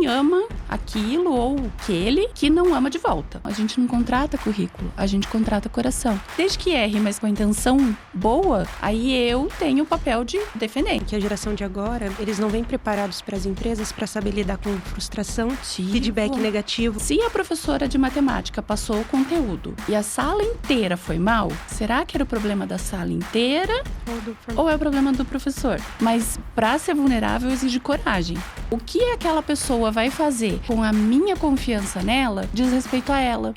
quem ama aquilo ou aquele que não ama de volta. A gente não contrata currículo, a gente contrata coração. Desde que erre, mas com a intenção boa, aí eu tenho o papel de defender. Que a geração de agora, eles não vêm preparados para as empresas para saber lidar com frustração, feedback negativo. Se a professora de matemática passou o conteúdo e a sala inteira foi mal, será que era o problema da sala inteira ou é o problema do professor? Mas para ser vulnerável exige coragem. O que aquela pessoa vai fazer com a minha confiança nela diz respeito a ela.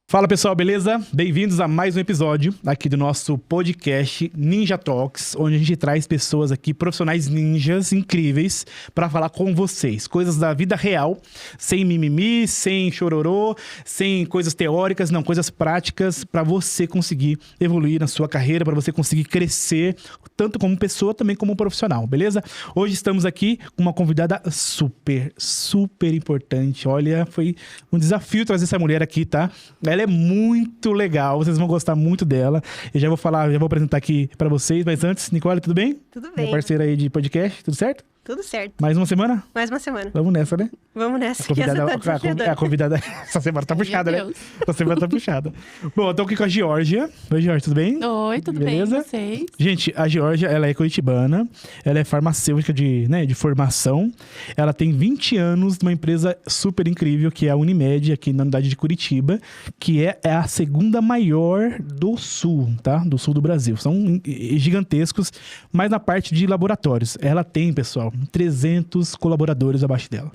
Fala pessoal, beleza? Bem-vindos a mais um episódio aqui do nosso podcast Ninja Talks, onde a gente traz pessoas aqui, profissionais ninjas incríveis, para falar com vocês. Coisas da vida real, sem mimimi, sem chororô, sem coisas teóricas, não, coisas práticas para você conseguir evoluir na sua carreira, para você conseguir crescer, tanto como pessoa, também como profissional, beleza? Hoje estamos aqui com uma convidada super importante. Olha, foi um desafio trazer essa mulher aqui, tá? Ela é muito legal, vocês vão gostar muito dela. Eu já vou apresentar aqui pra vocês, mas antes, Nicole, tudo bem? Tudo bem. Minha parceira aí de podcast, tudo certo? Tudo certo. Mais uma semana? Mais uma semana. Vamos nessa, né? Vamos nessa, que essa tá desafiadora. A convidada, essa semana tá puxada, né? Essa semana tá puxada. Bom, eu tô aqui com a Georgia. Oi, Georgia, tudo bem? Oi, tudo Beleza? bem, vocês? Gente, a Georgia, ela é curitibana, ela é farmacêutica de formação. Ela tem 20 anos numa empresa super incrível, que é a Unimed, aqui na unidade de Curitiba, que é a segunda maior do sul, tá? Do sul do Brasil. São gigantescos, mas na parte de laboratórios. Ela tem, pessoal, 300 colaboradores abaixo dela.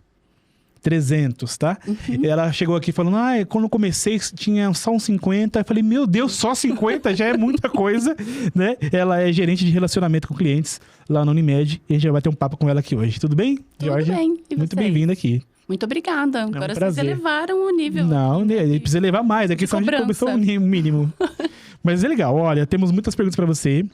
300, tá? Uhum. Ela chegou aqui falando, quando eu comecei tinha só uns 50. Eu falei, meu Deus, só 50? Já é muita coisa, né? Ela é gerente de relacionamento com clientes lá na Unimed e a gente vai bater um papo com ela aqui hoje. Tudo bem, Georgia? Tudo bem. E muito vocês? bem-vinda aqui. Muito obrigada. Agora vocês prazer. elevaram o nível. Não, aqui, né? Precisa levar mais. Aqui só a gente começou o mínimo. Mas é legal. Olha, temos muitas perguntas pra você.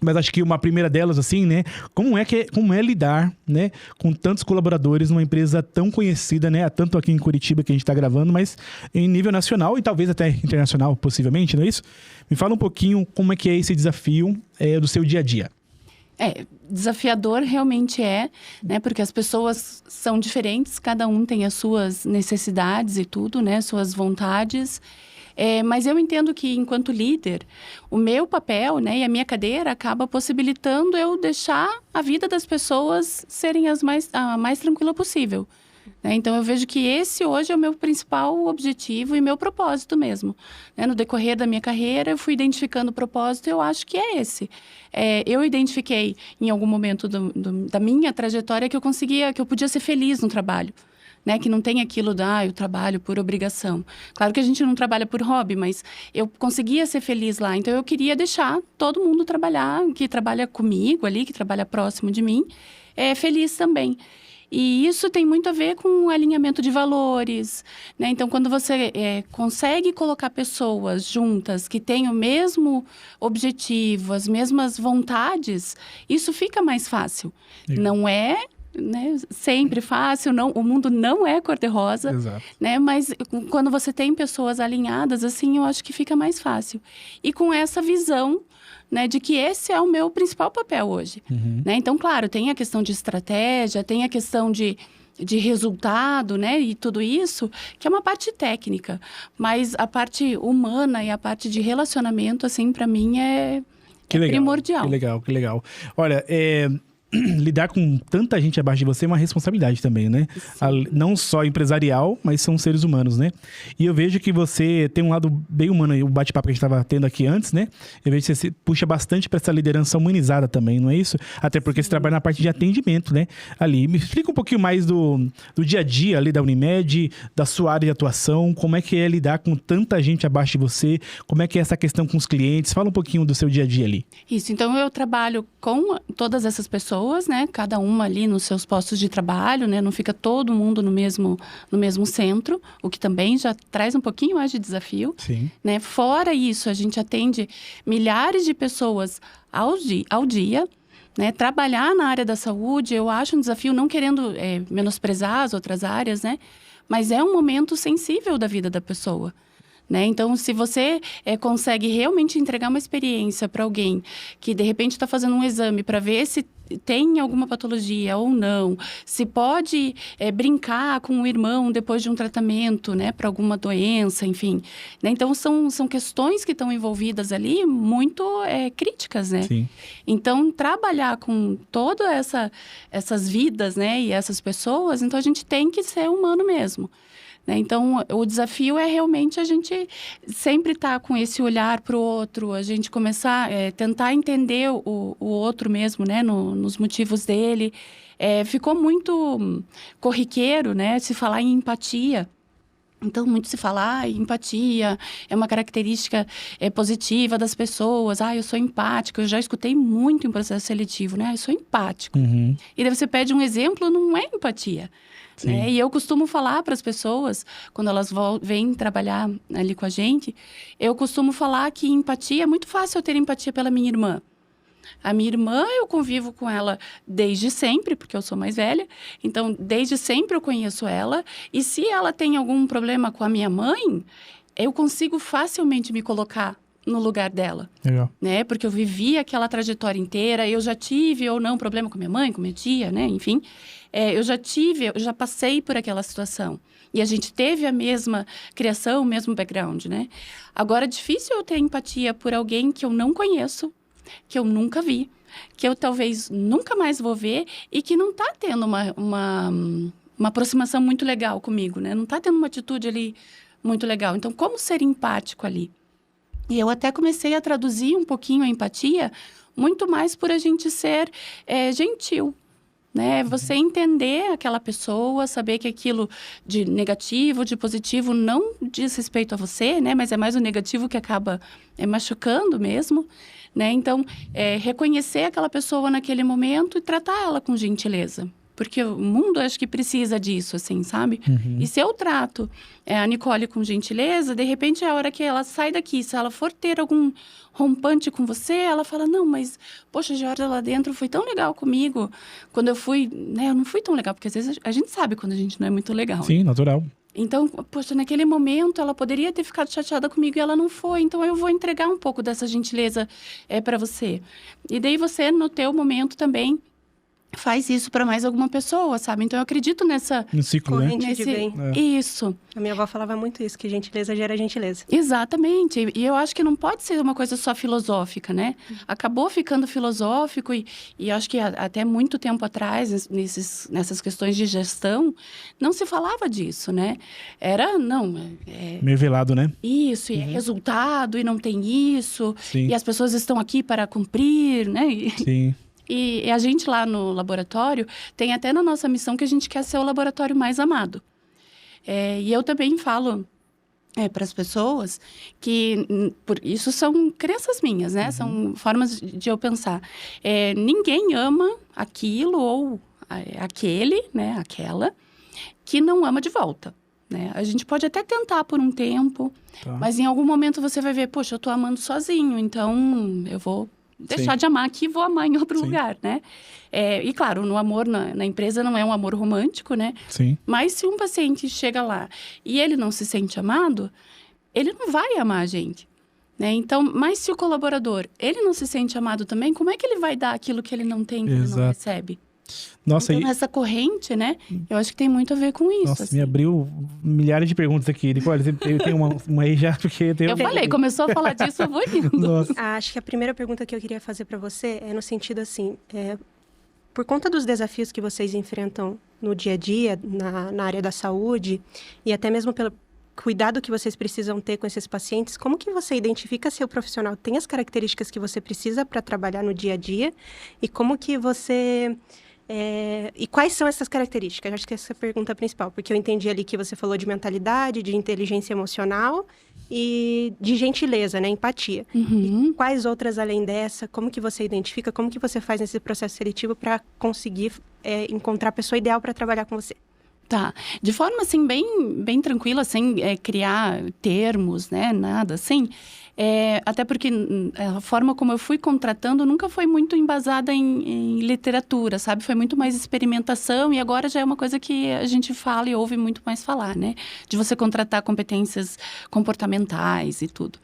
Mas acho que uma primeira delas, assim, né? Como é lidar, né? Com tantos colaboradores numa empresa tão conhecida, né? Tanto aqui em Curitiba que a gente tá gravando, mas em nível nacional e talvez até internacional, possivelmente, não é isso? Me fala um pouquinho como é que é esse desafio do seu dia a dia. Desafiador realmente né? Porque as pessoas são diferentes, cada um tem as suas necessidades e tudo, né? Suas vontades. Mas eu entendo que, enquanto líder, o meu papel, né, e a minha cadeira acaba possibilitando eu deixar a vida das pessoas serem a mais tranquila possível. Né? Então, eu vejo que esse hoje é o meu principal objetivo e meu propósito mesmo. Né? No decorrer da minha carreira, eu fui identificando o propósito e eu acho que é esse. Eu identifiquei, em algum momento da minha trajetória, que eu podia ser feliz no trabalho. Né, que não tem aquilo eu trabalho por obrigação. Claro que a gente não trabalha por hobby, mas eu conseguia ser feliz lá. Então, eu queria deixar todo mundo trabalhar, que trabalha comigo ali, que trabalha próximo de mim, feliz também. E isso tem muito a ver com o alinhamento de valores, né? Então, quando você consegue colocar pessoas juntas que têm o mesmo objetivo, as mesmas vontades, isso fica mais fácil. Não é... Né? Sempre fácil, o mundo não é cor-de-rosa, né? Mas quando você tem pessoas alinhadas, assim, eu acho que fica mais fácil. E com essa visão, né, de que esse é o meu principal papel hoje. Uhum. Né? Então, claro, tem a questão de estratégia, tem a questão de resultado, né? E tudo isso, que é uma parte técnica. Mas a parte humana e a parte de relacionamento, assim, para mim é primordial. Que legal. Olha, lidar com tanta gente abaixo de você é uma responsabilidade também, né? Não só empresarial, mas são seres humanos, né? E eu vejo que você tem um lado bem humano, o bate-papo que a gente estava tendo aqui antes, né? Eu vejo que você puxa bastante para essa liderança humanizada também, não é isso? Até porque você trabalha na parte de atendimento, né? Ali, me explica um pouquinho mais do dia a dia ali da Unimed, da sua área de atuação, como é que é lidar com tanta gente abaixo de você, como é que é essa questão com os clientes, fala um pouquinho do seu dia a dia ali. Isso, então eu trabalho com todas essas pessoas, né? Cada uma ali nos seus postos de trabalho, né? Não fica todo mundo no mesmo centro, o que também já traz um pouquinho mais de desafio. Sim. Né? Fora isso, a gente atende milhares de pessoas ao dia, né? Trabalhar na área da saúde, eu acho um desafio, não querendo menosprezar as outras áreas, né? Mas é um momento sensível da vida da pessoa. né? Então, se você consegue realmente entregar uma experiência para alguém que, de repente, está fazendo um exame para ver se tem alguma patologia ou não, se pode brincar com o irmão depois de um tratamento, né, para alguma doença, enfim. Né? Então, são questões que estão envolvidas ali muito críticas, né? Sim. Então, trabalhar com todas essas vidas, né, e essas pessoas, então a gente tem que ser humano mesmo. Né? Então, o desafio é realmente a gente sempre estar com esse olhar para o outro, a gente começar a tentar entender o outro mesmo, né? Nos motivos dele. Ficou muito corriqueiro, né? Se falar em empatia. Então, muito se fala, empatia é uma característica positiva das pessoas. Eu sou empático. Eu já escutei muito em processo seletivo, né? Eu sou empático. Uhum. E daí você pede um exemplo, não é empatia. Né? E eu costumo falar para as pessoas, quando elas vêm trabalhar ali com a gente, eu costumo falar que empatia é muito fácil eu ter empatia pela minha irmã. A minha irmã, eu convivo com ela desde sempre, porque eu sou mais velha. Então, desde sempre eu conheço ela. E se ela tem algum problema com a minha mãe, eu consigo facilmente me colocar no lugar dela. Legal. Né? Porque eu vivi aquela trajetória inteira. Eu já tive ou não problema com minha mãe, com minha tia, né? Enfim, eu já passei por aquela situação. E a gente teve a mesma criação, o mesmo background, né? Agora, é difícil eu ter empatia por alguém que eu não conheço, que eu nunca vi, que eu talvez nunca mais vou ver e que não está tendo uma aproximação muito legal comigo, né? Não está tendo uma atitude ali muito legal. Então, como ser empático ali? E eu até comecei a traduzir um pouquinho a empatia, muito mais por a gente ser gentil. Né? Você entender aquela pessoa, saber que aquilo de negativo, de positivo, não diz respeito a você, né? Mas é mais o negativo que acaba machucando mesmo. Né? Então, reconhecer aquela pessoa naquele momento e tratar ela com gentileza. Porque o mundo, acho que precisa disso, assim, sabe? Uhum. E se eu trato a Nicole com gentileza, de repente, a hora que ela sai daqui, se ela for ter algum rompante com você, ela fala, não, mas, poxa, a Georgia lá dentro foi tão legal comigo. Quando eu fui, né, eu não fui tão legal, porque às vezes a gente sabe quando a gente não é muito legal. Sim, natural. Então, poxa, naquele momento, ela poderia ter ficado chateada comigo e ela não foi. Então, eu vou entregar um pouco dessa gentileza para você. E daí você, no teu momento também, faz isso para mais alguma pessoa, sabe? Então, eu acredito nessa... No ciclo, corrente né? de bem. Isso. A minha avó falava muito isso, que gentileza gera gentileza. Exatamente. E eu acho que não pode ser uma coisa só filosófica, né? Acabou ficando filosófico e acho que até muito tempo atrás, nessas questões de gestão, não se falava disso, né? Era, não... Meio velado, né? Isso, e é resultado, e não tem isso. Sim. E as pessoas estão aqui para cumprir, né? Sim. E a gente lá no laboratório, tem até na nossa missão que a gente quer ser o laboratório mais amado. E eu também falo para as pessoas que isso são crenças minhas, né? São formas de eu pensar. Ninguém ama aquilo ou aquele, né? Aquela, que não ama de volta. Né? A gente pode até tentar por um tempo, mas em algum momento você vai ver, poxa, eu tô amando sozinho, então eu vou deixar de amar aqui e vou amar em outro lugar, né? E claro, no amor na empresa não é um amor romântico, né? Sim. Mas se um paciente chega lá e ele não se sente amado, ele não vai amar a gente. Né? Então, mas se o colaborador, ele não se sente amado também, como é que ele vai dar aquilo que ele não tem, que ele não recebe? Nossa, então, essa corrente, né? Eu acho que tem muito a ver com isso. Nossa, assim. me abriu milhares de perguntas aqui. Nicole, eu tenho uma aí já, porque... Eu falei, começou a falar disso, eu vou indo. Nossa. Acho que a primeira pergunta que eu queria fazer para você é no sentido assim, por conta dos desafios que vocês enfrentam no dia a dia, na área da saúde, e até mesmo pelo cuidado que vocês precisam ter com esses pacientes, como que você identifica se o profissional tem as características que você precisa para trabalhar no dia a dia? E como que você... e quais são essas características? Acho que essa é a pergunta principal, porque eu entendi ali que você falou de mentalidade, de inteligência emocional e de gentileza, né? Empatia. Uhum. E quais outras além dessa? Como que você identifica? Como que você faz nesse processo seletivo para conseguir encontrar a pessoa ideal para trabalhar com você? Tá. De forma, assim, bem tranquila, sem criar termos, né? Nada assim. Até porque a forma como eu fui contratando nunca foi muito embasada em literatura, sabe? Foi muito mais experimentação e agora já é uma coisa que a gente fala e ouve muito mais falar, né? De você contratar competências comportamentais e tudo.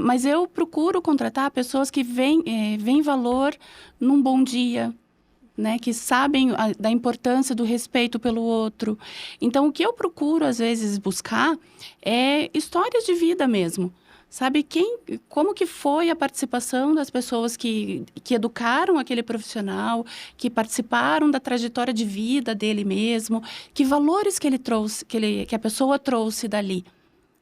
Mas eu procuro contratar pessoas que veem valor num bom dia, né, que sabem da importância do respeito pelo outro. Então, o que eu procuro, às vezes, buscar é histórias de vida mesmo. Sabe, como que foi a participação das pessoas que educaram aquele profissional, que participaram da trajetória de vida dele mesmo, que valores que ele trouxe, que a pessoa trouxe dali.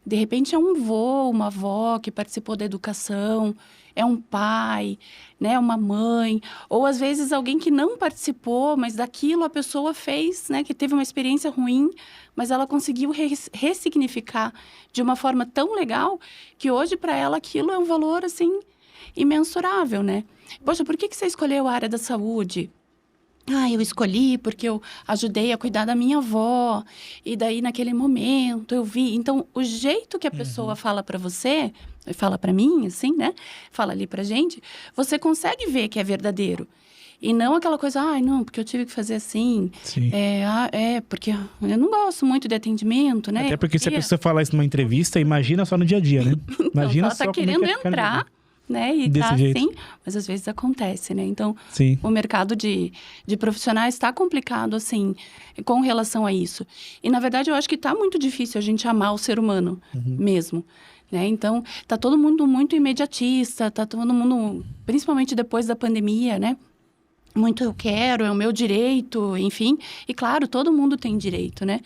De repente, é um vô, uma avó que participou da educação, é um pai, né, uma mãe, ou às vezes alguém que não participou, mas daquilo a pessoa fez, né, que teve uma experiência ruim, mas ela conseguiu ressignificar de uma forma tão legal que hoje para ela aquilo é um valor assim imensurável, né? Poxa, por que você escolheu a área da saúde? Eu escolhi porque eu ajudei a cuidar da minha avó. E daí, naquele momento, eu vi. Então, o jeito que a pessoa fala para você, fala para mim, assim, né? Fala ali pra gente, você consegue ver que é verdadeiro. E não aquela coisa, não, porque eu tive que fazer assim. Sim. Porque eu não gosto muito de atendimento, né? Até porque se a pessoa falar isso numa entrevista, imagina só no dia a dia, né? Imagina então, ela tá como é querendo que é ficar entrar, né? E desse tá jeito. assim, mas às vezes acontece, né? Então, Sim. o mercado de profissionais está complicado, assim, com relação a isso. E, na verdade, eu acho que tá muito difícil a gente amar o ser humano mesmo, né? Então, tá todo mundo muito imediatista, tá todo mundo, principalmente depois da pandemia, né? Muito eu quero, é o meu direito, enfim. E, claro, todo mundo tem direito, né?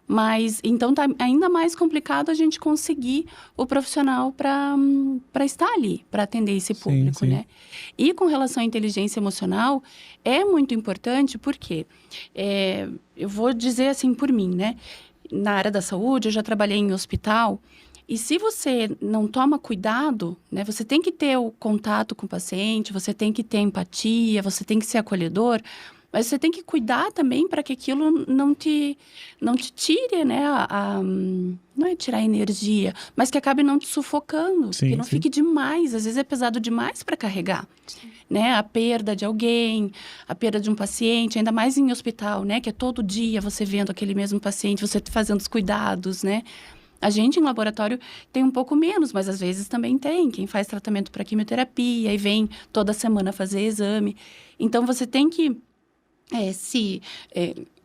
Mas, então, tá ainda mais complicado a gente conseguir o profissional para estar ali, para atender esse público, sim. né? E com relação à inteligência emocional, é muito importante porque, eu vou dizer assim por mim, né? Na área da saúde, eu já trabalhei em hospital, e se você não toma cuidado, né? Você tem que ter o contato com o paciente, você tem que ter empatia, você tem que ser acolhedor, mas você tem que cuidar também para que aquilo não te tire, né? Não é tirar energia, mas que acabe não te sufocando, Sim, que não fique demais. Às vezes é pesado demais para carregar, né? A perda de alguém, a perda de um paciente, ainda mais em hospital, né? Que é todo dia você vendo aquele mesmo paciente, você fazendo os cuidados, né? A gente, em laboratório, tem um pouco menos, mas às vezes também tem. Quem faz tratamento para quimioterapia e vem toda semana fazer exame. Então, você tem que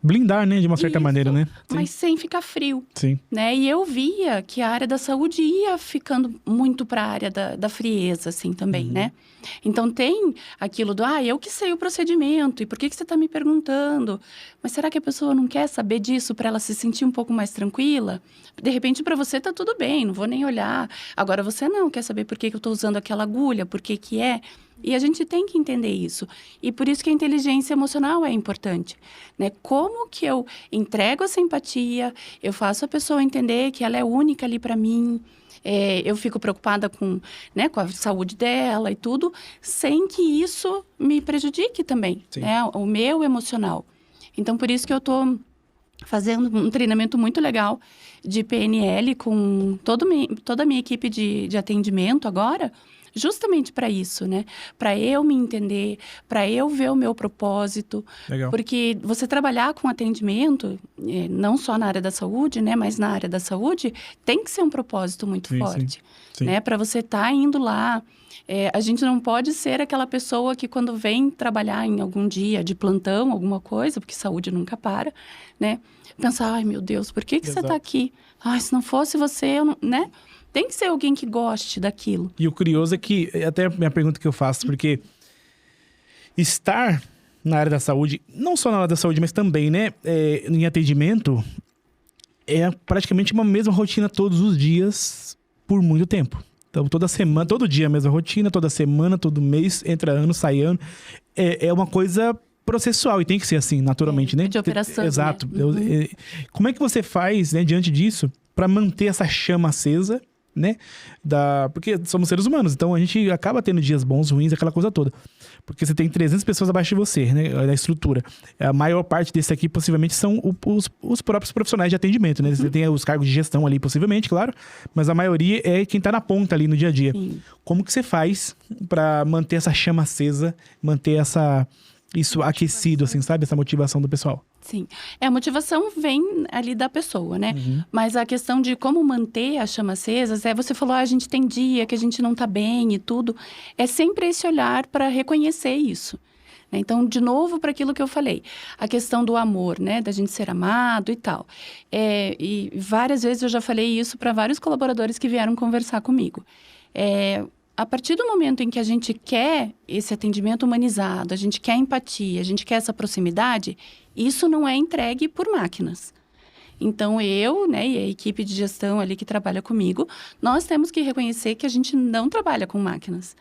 blindar, né? De uma certa maneira, né? Sim. Mas sem ficar frio. Sim. Né? E eu via que a área da saúde ia ficando muito para a área da frieza, assim, também, né? Então, tem aquilo do, eu que sei o procedimento, e por que você está me perguntando? Mas será que a pessoa não quer saber disso para ela se sentir um pouco mais tranquila? De repente, para você tá tudo bem, não vou nem olhar. Agora, você não quer saber por que eu estou usando aquela agulha, por que é... E a gente tem que entender isso. E por isso que a inteligência emocional é importante, né? Como que eu entrego essa empatia, eu faço a pessoa entender que ela é única ali para mim, eu fico preocupada com a saúde dela e tudo, sem que isso me prejudique também, né? O meu emocional. Então, por isso que eu estou fazendo um treinamento muito legal de PNL com toda a minha equipe de atendimento agora, justamente para isso, né? Para eu me entender, para eu ver o meu propósito. Legal. Porque você trabalhar com atendimento, não só na área da saúde, né? Mas na área da saúde, tem que ser um propósito muito forte. Sim. Né? Para você estar indo lá. A gente não pode ser aquela pessoa que quando vem trabalhar em algum dia de plantão, alguma coisa, porque saúde nunca para, né? Pensar, ai meu Deus, por que você está aqui? Se não fosse você, eu não, né? Tem que ser alguém que goste daquilo. E o curioso é que, até a minha pergunta que eu faço, porque estar na área da saúde, não só na área da saúde, mas também, né, em atendimento, é praticamente uma mesma rotina todos os dias, por muito tempo. Então, toda semana, todo dia a mesma rotina, toda semana, todo mês, entra ano, sai ano. É uma coisa processual e tem que ser assim, naturalmente, né? De operação, exato. né? Como é que você faz, né, diante disso, para manter essa chama acesa né? Porque somos seres humanos, então a gente acaba tendo dias bons, ruins, aquela coisa toda. Porque você tem 300 pessoas abaixo de você, né? Da estrutura. A maior parte desse aqui, possivelmente, são os próprios profissionais de atendimento, né? Você tem os cargos de gestão ali, possivelmente, claro. Mas a maioria é quem tá na ponta ali no dia a dia. Sim. Como que você faz pra manter essa chama acesa, manter isso aquecido, assim, sabe? Essa motivação do pessoal. Sim. A motivação vem ali da pessoa, né? Mas a questão de como manter a chama acesa, você falou, a gente tem dia que a gente não tá bem e tudo. É sempre esse olhar para reconhecer isso. Então, de novo, para aquilo que eu falei, a questão do amor, né? Da gente ser amado e tal. E várias vezes eu já falei isso para vários colaboradores que vieram conversar comigo. A partir do momento em que a gente quer esse atendimento humanizado, a gente quer empatia, a gente quer essa proximidade, isso não é entregue por máquinas. Então, eu, né, e a equipe de gestão ali que trabalha comigo, nós temos que reconhecer que a gente não trabalha com máquinas.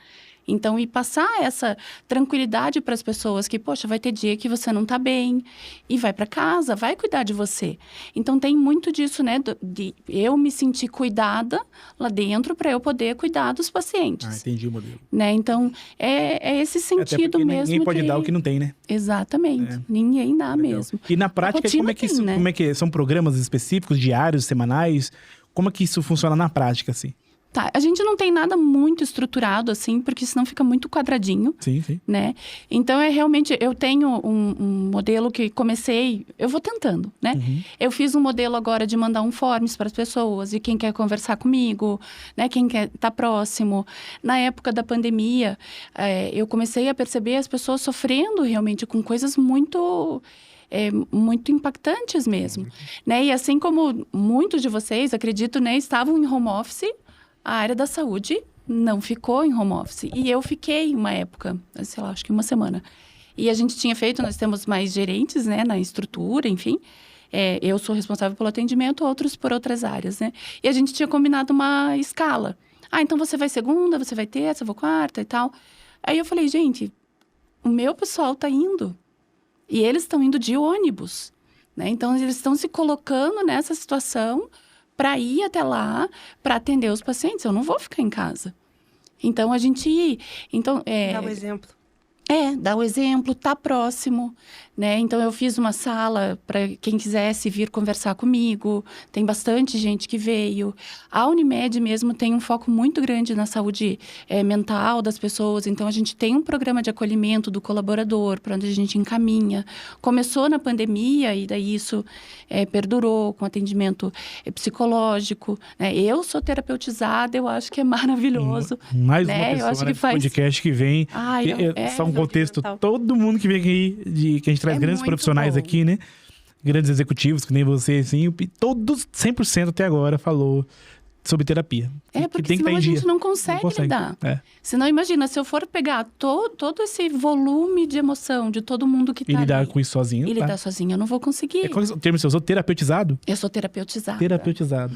Então, e passar essa tranquilidade para as pessoas que, poxa, vai ter dia que você não tá bem e vai para casa, vai cuidar de você. Então, tem muito disso, né, de eu me sentir cuidada lá dentro para eu poder cuidar dos pacientes. Ah, entendi o modelo. Né? Então, é esse sentido mesmo. Ninguém pode dar o que não tem, né? Exatamente. Ninguém dá mesmo. E na prática, como é que isso, né? como é que são programas específicos, diários, semanais? Como é que isso funciona na prática, assim? Tá, a gente não tem nada muito estruturado, assim, porque senão fica muito quadradinho. Sim, sim. Né? Então, realmente, eu tenho um modelo que comecei, eu vou tentando, né? Eu fiz um modelo agora de mandar um forms para as pessoas, e quem quer conversar comigo, né? Quem quer estar próximo. Na época da pandemia, eu comecei a perceber as pessoas sofrendo realmente com coisas muito impactantes mesmo, né? E assim como muitos de vocês, acredito, né, estavam em home office, a área da saúde não ficou em home office. E eu fiquei uma época, sei lá, acho que uma semana. E a gente tinha feito, nós temos mais gerentes, né, na estrutura, enfim. Eu sou responsável pelo atendimento, outros por outras áreas, né? E a gente tinha combinado uma escala. Então você vai segunda, você vai terça, eu vou quarta e tal. Aí eu falei, gente, o meu pessoal tá indo. E eles estão indo de ônibus, né? Então, eles estão se colocando nessa situação para ir até lá, para atender os pacientes. Eu não vou ficar em casa. Então, a gente... Dá o exemplo. Dá o exemplo, tá próximo, né? Então, eu fiz uma sala para quem quisesse vir conversar comigo. Tem bastante gente que veio. A Unimed mesmo tem um foco muito grande na saúde mental das pessoas. Então, a gente tem um programa de acolhimento do colaborador, para onde a gente encaminha. Começou na pandemia e daí isso perdurou com atendimento psicológico, né? Eu sou terapeutizada, eu acho que é maravilhoso. Mais né? uma pessoa, eu acho né, que faz... podcast que vem. Só um contexto, todo mundo que vem aqui, que a gente traz grandes profissionais aqui, né? Grandes executivos, que nem você, assim, todos, 100% até agora, falou sobre terapia. Porque tem senão que a gente não consegue lidar. Senão, imagina, se eu for pegar todo esse volume de emoção de todo mundo que tá ali. E lidar ali, com isso sozinho. E lidar sozinho, eu não vou conseguir. Qual é o termo que você usou? Terapeutizado? Eu sou terapeutizada. Terapeutizado.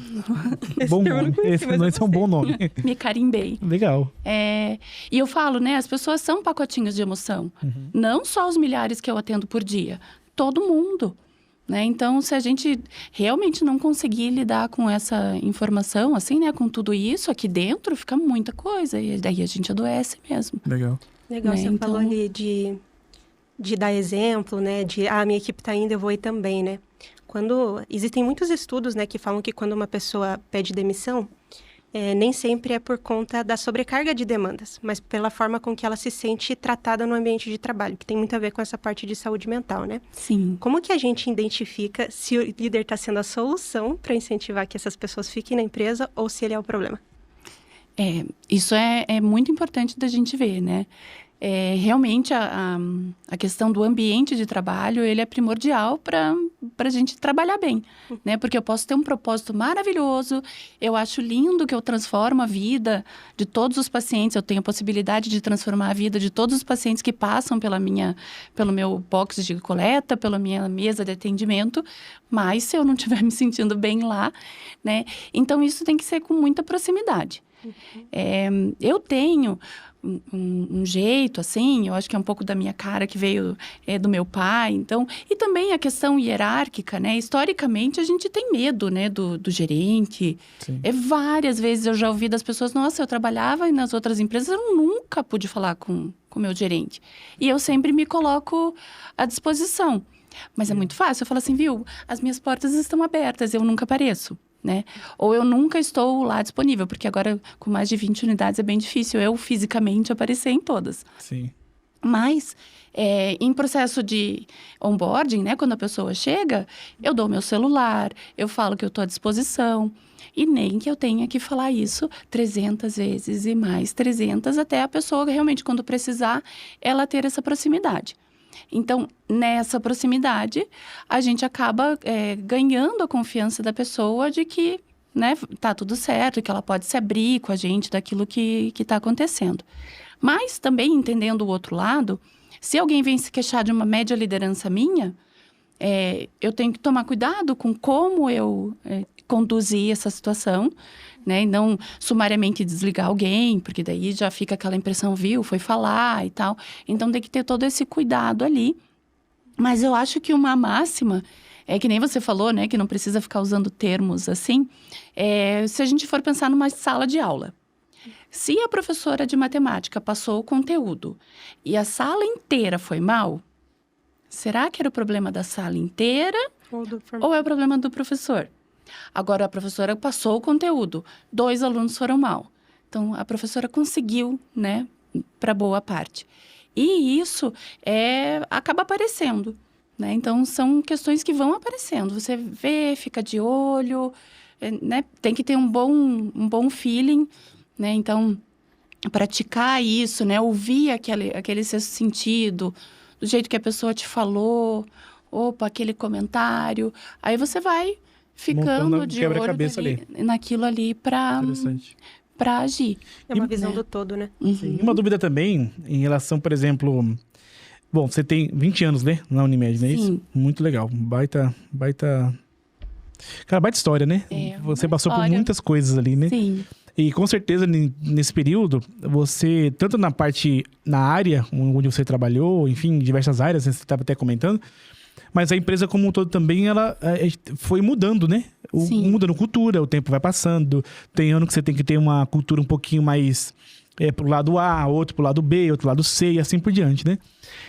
Bom nome. Esse é um bom nome. Me carimbei. Legal. E eu falo, né? As pessoas são pacotinhos de emoção. Não só os milhares que eu atendo por dia. Todo mundo. Né? Então, se a gente realmente não conseguir lidar com essa informação, assim, né? Com tudo isso aqui dentro, fica muita coisa. E daí a gente adoece mesmo. Legal. Legal, Né? você Então... falou ali de dar exemplo, né? A minha equipe tá indo, eu vou ir também, né? Existem muitos estudos, né? Que falam que quando uma pessoa pede demissão, nem sempre é por conta da sobrecarga de demandas, mas pela forma com que ela se sente tratada no ambiente de trabalho, que tem muito a ver com essa parte de saúde mental, né? Sim. Como que a gente identifica se o líder está sendo a solução para incentivar que essas pessoas fiquem na empresa ou se ele é o problema? Isso é muito importante da gente ver, né? Realmente, a questão do ambiente de trabalho, ele é primordial para a gente trabalhar bem, né? Porque eu posso ter um propósito maravilhoso, eu acho lindo que eu transformo a vida de todos os pacientes, eu tenho a possibilidade de transformar a vida de todos os pacientes que passam pelo meu box de coleta, pela minha mesa de atendimento, mas se eu não estiver me sentindo bem lá, né? Então, isso tem que ser com muita proximidade. Eu tenho um jeito, assim, eu acho que é um pouco da minha cara, que veio do meu pai, então... E também a questão hierárquica, né? Historicamente, a gente tem medo, né, do gerente. Sim. Várias vezes eu já ouvi das pessoas, nossa, eu trabalhava e nas outras empresas eu nunca pude falar com o meu gerente. E eu sempre me coloco à disposição. Mas é muito fácil, eu falo assim, viu, as minhas portas estão abertas, eu nunca apareço. Né? Ou eu nunca estou lá disponível, porque agora com mais de 20 unidades é bem difícil eu fisicamente aparecer em todas. Sim. Mas em processo de onboarding, né, quando a pessoa chega, eu dou meu celular, eu falo que eu estou à disposição. E nem que eu tenha que falar isso 300 vezes e mais 300, até a pessoa realmente, quando precisar, ela ter essa proximidade. Então, nessa proximidade, a gente acaba ganhando a confiança da pessoa de que, né, tá tudo certo, que ela pode se abrir com a gente daquilo que está acontecendo. Mas também, entendendo o outro lado, se alguém vem se queixar de uma média liderança minha, eu tenho que tomar cuidado com como eu conduzir essa situação, né? E não sumariamente desligar alguém, porque daí já fica aquela impressão, viu, foi falar e tal. Então, tem que ter todo esse cuidado ali. Mas eu acho que uma máxima, que nem você falou, né? Que não precisa ficar usando termos assim. Se a gente for pensar numa sala de aula. Se a professora de matemática passou o conteúdo e a sala inteira foi mal, será que era o problema da sala inteira ou é o problema do professor? Agora, a professora passou o conteúdo, 2 alunos foram mal. Então, a professora conseguiu, né, para boa parte. E isso acaba aparecendo, né? Então, são questões que vão aparecendo. Você vê, fica de olho, né? Tem que ter um bom feeling, né? Então, praticar isso, né? Ouvir aquele sexto sentido, do jeito que a pessoa te falou, aquele comentário. Aí você vai ficando de olho naquilo ali para agir. É uma visão do todo, né? Sim. Uma dúvida também em relação, por exemplo... Bom, você tem 20 anos, né? Na Unimed, não é isso? Muito legal. Baita... Cara, baita história, né? Você passou por muitas coisas ali, né? Sim. E com certeza, nesse período, você... Tanto na área onde você trabalhou, enfim, diversas áreas, você estava até comentando... Mas a empresa como um todo também, ela foi mudando, né? Mudando cultura, o tempo vai passando. Tem ano que você tem que ter uma cultura um pouquinho mais pro lado A, outro pro lado B, outro lado C e assim por diante, né?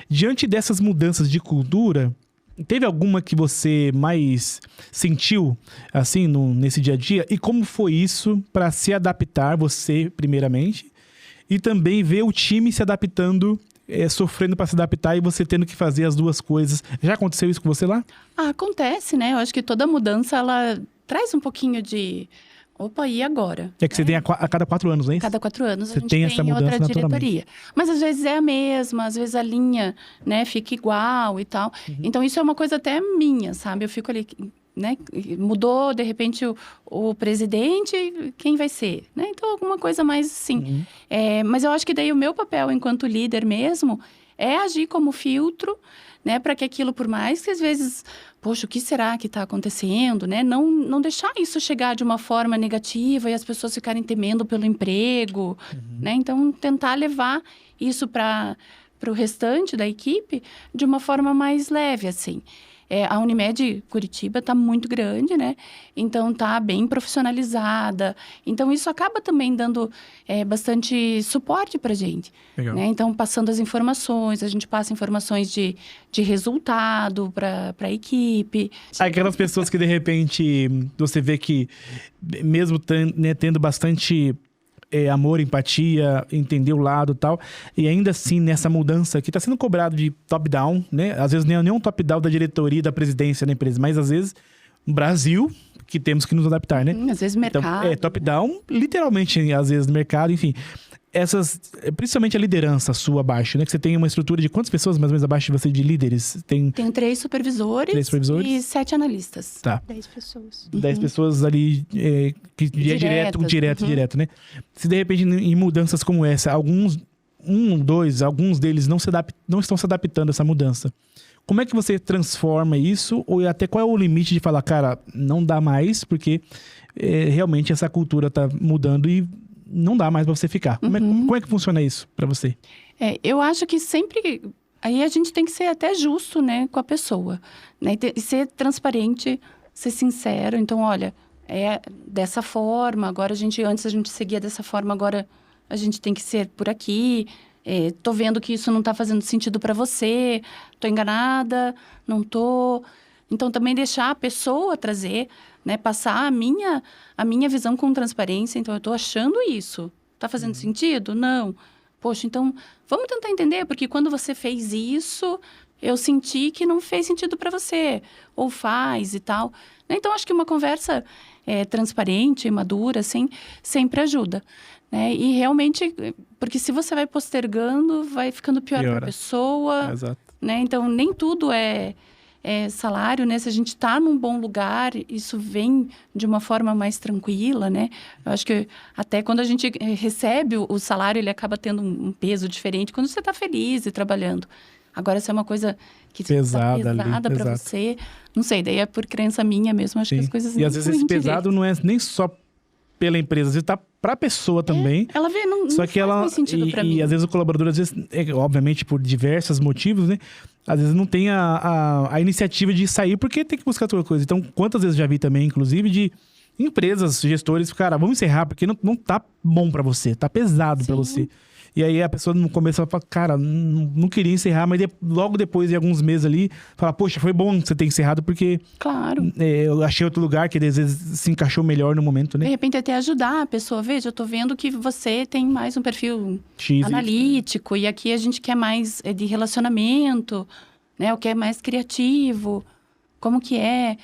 Diante dessas mudanças de cultura, teve alguma que você mais sentiu, assim, nesse dia a dia? E como foi isso para se adaptar, você primeiramente, e também ver o time se adaptando, sofrendo para se adaptar e você tendo que fazer as duas coisas. Já aconteceu isso com você lá? Acontece, né? Eu acho que toda mudança, ela traz um pouquinho de... Opa, e agora? Que você tem a cada 4 anos, não é isso? Cada 4 anos você a gente tem essa mudança outra diretoria. Mas às vezes é a mesma, às vezes a linha, né, fica igual e tal. Então isso é uma coisa até minha, sabe? Eu fico ali... Né? Mudou, de repente, o presidente, quem vai ser? Né? Então, alguma coisa mais assim. Mas eu acho que daí o meu papel enquanto líder mesmo é agir como filtro, né? Para que aquilo, por mais que às vezes, poxa, o que será que está acontecendo? Né? Não deixar isso chegar de uma forma negativa e as pessoas ficarem temendo pelo emprego. Né? Então, tentar levar isso para o restante da equipe de uma forma mais leve, assim. A Unimed Curitiba está muito grande, né? Então, está bem profissionalizada. Então, isso acaba também dando bastante suporte para a gente. Né? Então, passando as informações, a gente passa informações de resultado para a equipe. Aquelas pessoas que, de repente, você vê que, mesmo tendo bastante... amor, empatia, entender o lado e tal. E ainda assim, nessa mudança que está sendo cobrado de top-down, né? Às vezes nem um top-down da diretoria, da presidência da empresa, mas às vezes Brasil, que temos que nos adaptar, né? Às vezes mercado. Então, top-down, literalmente, às vezes no mercado, enfim. Principalmente a liderança sua abaixo, né? Que você tem uma estrutura de quantas pessoas mais ou menos abaixo de você de líderes? Tenho 3 supervisores, e 7 analistas. Tá. 10 pessoas. 10 pessoas ali que direto, né? Se de repente em mudanças como essa, alguns deles não estão se adaptando a essa mudança. Como é que você transforma isso? Ou até qual é o limite de falar, cara, não dá mais, porque realmente essa cultura tá mudando e não dá mais pra você ficar. Como é que funciona isso pra você? Eu acho que sempre... Aí a gente tem que ser até justo, né, com a pessoa. Né? E ser transparente, ser sincero. Então, olha, é dessa forma. Agora, antes a gente seguia dessa forma. Agora, a gente tem que ser por aqui. Tô vendo que isso não tá fazendo sentido pra você. Tô enganada, não tô... Então, também deixar a pessoa trazer, né? Passar a minha visão com transparência. Então, eu tô achando isso. Tá fazendo sentido? Não. Poxa, então, vamos tentar entender. Porque quando você fez isso, eu senti que não fez sentido para você. Ou faz e tal. Então, acho que uma conversa transparente, madura, assim, sempre ajuda. Né? E realmente, porque se você vai postergando, vai ficando pior para a pessoa. Exato. Né? Então, nem tudo é salário, né? Se a gente está num bom lugar, isso vem de uma forma mais tranquila, né? Eu acho que até quando a gente recebe o salário, ele acaba tendo um peso diferente quando você está feliz e trabalhando. Agora, se é uma coisa que pesada para você, não sei, daí é por crença minha mesmo, acho que as coisas E às vezes esse pesado não é nem só pela empresa, às vezes tá pra pessoa também. Ela vê, não só que ela faz sentido pra mim. E às vezes o colaborador, às vezes, obviamente por diversos motivos, né? Às vezes não tem a iniciativa de sair porque tem que buscar outra coisa. Então, quantas vezes eu já vi também, inclusive, de empresas, gestores, cara, vamos encerrar porque não tá bom pra você, tá pesado pra você. E aí a pessoa no começo ela fala, cara, não queria encerrar, mas logo depois de alguns meses ali, fala, poxa, foi bom você ter encerrado porque... Claro. Eu achei outro lugar que às vezes se encaixou melhor no momento, né? De repente até ajudar a pessoa. Veja, eu tô vendo que você tem mais um perfil X, analítico e aqui a gente quer mais de relacionamento, né? O que é mais criativo, como que é.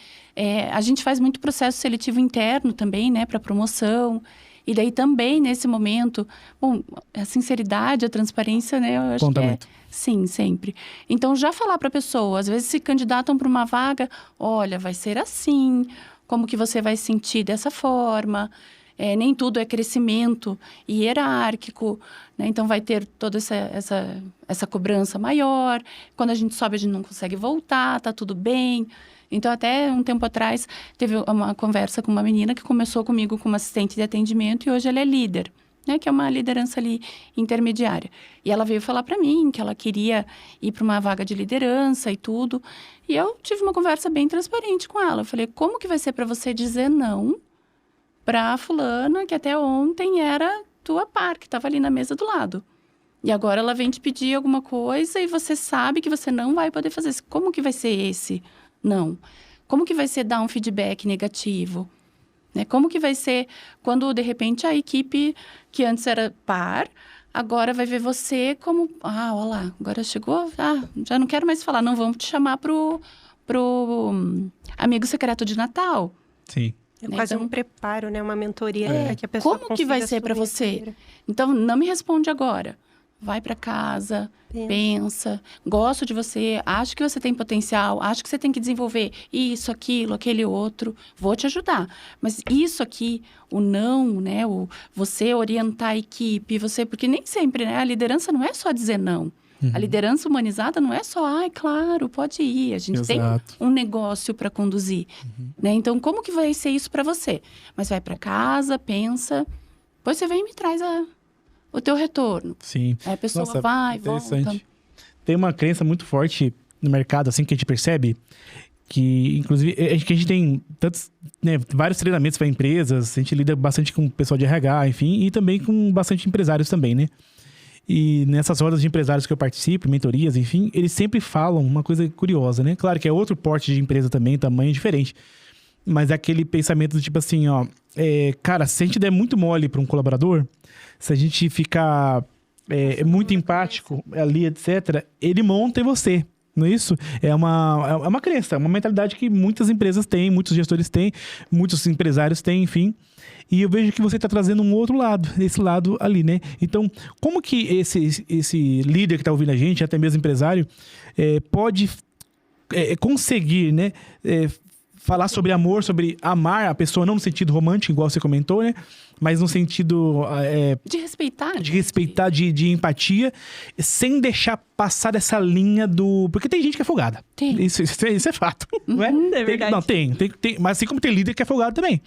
A gente faz muito processo seletivo interno também, né? Para promoção. E daí também, nesse momento, bom, a sinceridade, a transparência, né? Eu acho que sim, sempre. Então, já falar para a pessoa, às vezes se candidatam para uma vaga, olha, vai ser assim, como que você vai sentir dessa forma, nem tudo é crescimento hierárquico, né? Então, vai ter toda essa cobrança maior, quando a gente sobe, a gente não consegue voltar, tá tudo bem. Então, até um tempo atrás, teve uma conversa com uma menina que começou comigo como assistente de atendimento e hoje ela é líder, né? Que é uma liderança ali intermediária. E ela veio falar para mim que ela queria ir para uma vaga de liderança e tudo. E eu tive uma conversa bem transparente com ela. Eu falei, como que vai ser para você dizer não para fulana que até ontem era tua par, que estava ali na mesa do lado? E agora ela vem te pedir alguma coisa e você sabe que você não vai poder fazer. Como que vai ser esse... Não. Como que vai ser dar um feedback negativo? Né? Como que vai ser quando, de repente, a equipe que antes era par, agora vai ver você como... Ah, olha lá, agora chegou... Ah, já não quero mais falar. Não, vamos te chamar pro amigo secreto de Natal. Sim. É quase um preparo, né? Uma mentoria para que a pessoa Como que vai ser para você? Então, não me responde agora. Vai para casa, pensa, gosto de você, acho que você tem potencial, acho que você tem que desenvolver isso, aquilo, aquele outro, vou te ajudar. Mas isso aqui, o não, né, você orientar a equipe, porque nem sempre, né, a liderança não é só dizer não. A liderança humanizada não é só, claro, pode ir, a gente tem um negócio para conduzir. Né? Então, como que vai ser isso para você? Mas vai para casa, pensa, depois você vem e me traz o teu retorno. Sim. Aí a pessoa vai, volta. Tem uma crença muito forte no mercado, assim, que a gente percebe, que, inclusive, a gente tem tantos, né, vários treinamentos para empresas, a gente lida bastante com o pessoal de RH, enfim, e também com bastante empresários também, né? E nessas rodas de empresários que eu participo, mentorias, enfim, eles sempre falam uma coisa curiosa, né? Claro que é outro porte de empresa também, tamanho diferente. Mas é aquele pensamento do tipo assim, cara, se a gente der muito mole para um colaborador, se a gente ficar muito empático ali, etc., ele monta em você, não é isso? É uma crença, é uma mentalidade que muitas empresas têm, muitos gestores têm, muitos empresários têm, enfim. E eu vejo que você está trazendo um outro lado, esse lado ali, né? Então, como que esse líder que está ouvindo a gente, até mesmo empresário, pode conseguir, né? falar sobre amor, sobre amar a pessoa, não no sentido romântico, igual você comentou, né? Mas no sentido De respeitar. de respeitar, de empatia, sem deixar passar dessa linha do... Porque tem gente que é folgada. Tem. Isso é fato, não é? É verdade. Não, tem. Mas assim como tem líder que é folgado também.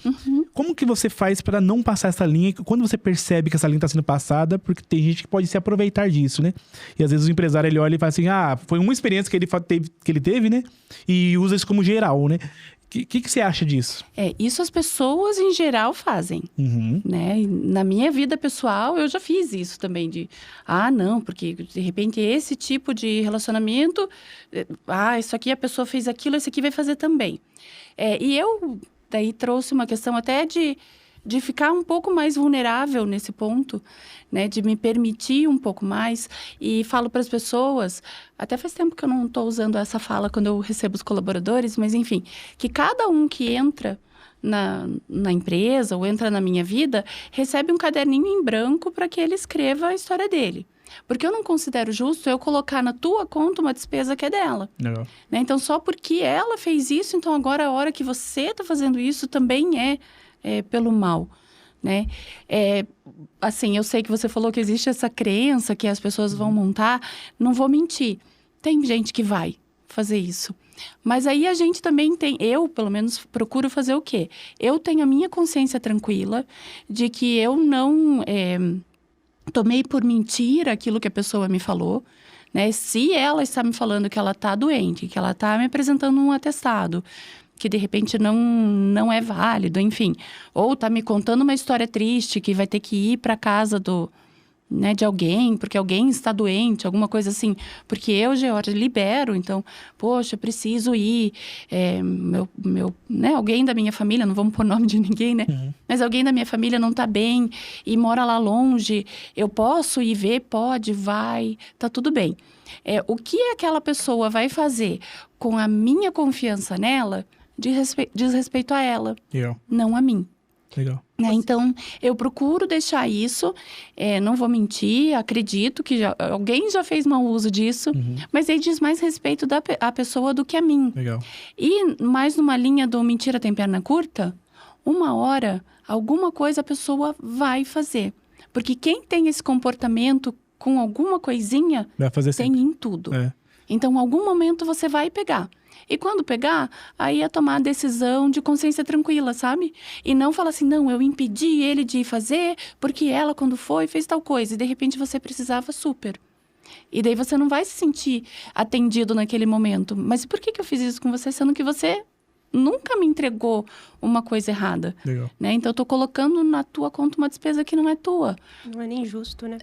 Como que você faz pra não passar essa linha? Quando você percebe que essa linha tá sendo passada, porque tem gente que pode se aproveitar disso, né? E às vezes o empresário, ele olha e fala assim, foi uma experiência que ele teve, né? E usa isso como geral, né? O que você acha disso? Isso as pessoas em geral fazem, né? E na minha vida pessoal, eu já fiz isso também não, porque de repente esse tipo de relacionamento, isso aqui a pessoa fez aquilo, esse aqui vai fazer também. E eu daí trouxe uma questão até de ficar um pouco mais vulnerável nesse ponto, né? De me permitir um pouco mais. E falo para as pessoas, até faz tempo que eu não estou usando essa fala quando eu recebo os colaboradores, mas enfim, que cada um que entra na empresa ou entra na minha vida, recebe um caderninho em branco para que ele escreva a história dele. Porque eu não considero justo eu colocar na tua conta uma despesa que é dela. Legal. Né? Então, só porque ela fez isso, então agora a hora que você está fazendo isso também é pelo mal, né? Assim, eu sei que você falou que existe essa crença que as pessoas vão montar. Não vou mentir. Tem gente que vai fazer isso. Mas aí a gente também eu, pelo menos, procuro fazer o quê? Eu tenho a minha consciência tranquila de que eu não tomei por mentira aquilo que a pessoa me falou, né? Se ela está me falando que ela está doente, que ela está me apresentando um atestado, que de repente não é válido, enfim. Ou tá me contando uma história triste, que vai ter que ir para casa de alguém, porque alguém está doente, alguma coisa assim. Porque eu, Georgia, libero, então, poxa, preciso ir. Alguém da minha família, não vamos pôr nome de ninguém, né? Mas alguém da minha família não tá bem e mora lá longe. Eu posso ir ver? Pode, vai, tá tudo bem. O que aquela pessoa vai fazer com a minha confiança nela diz respeito a ela, não a mim. Legal. Né? Então, eu procuro deixar isso, não vou mentir, acredito que alguém já fez mau uso disso, mas aí diz mais respeito à pessoa do que a mim. Legal. E mais numa linha do mentira tem perna curta, uma hora, alguma coisa a pessoa vai fazer. Porque quem tem esse comportamento com alguma coisinha, Vai fazer tem sempre. em tudo. Então, em algum momento você vai pegar. E quando pegar, aí é tomar a decisão de consciência tranquila, sabe? E não falar assim, não, eu impedi ele de fazer, porque ela, quando foi, fez tal coisa. E, de repente, você precisava super. E daí você não vai se sentir atendido naquele momento. Mas por que eu fiz isso com você, sendo que você nunca me entregou uma coisa errada? Legal. Né? Então, eu tô colocando na tua conta uma despesa que não é tua. Não é nem justo, né?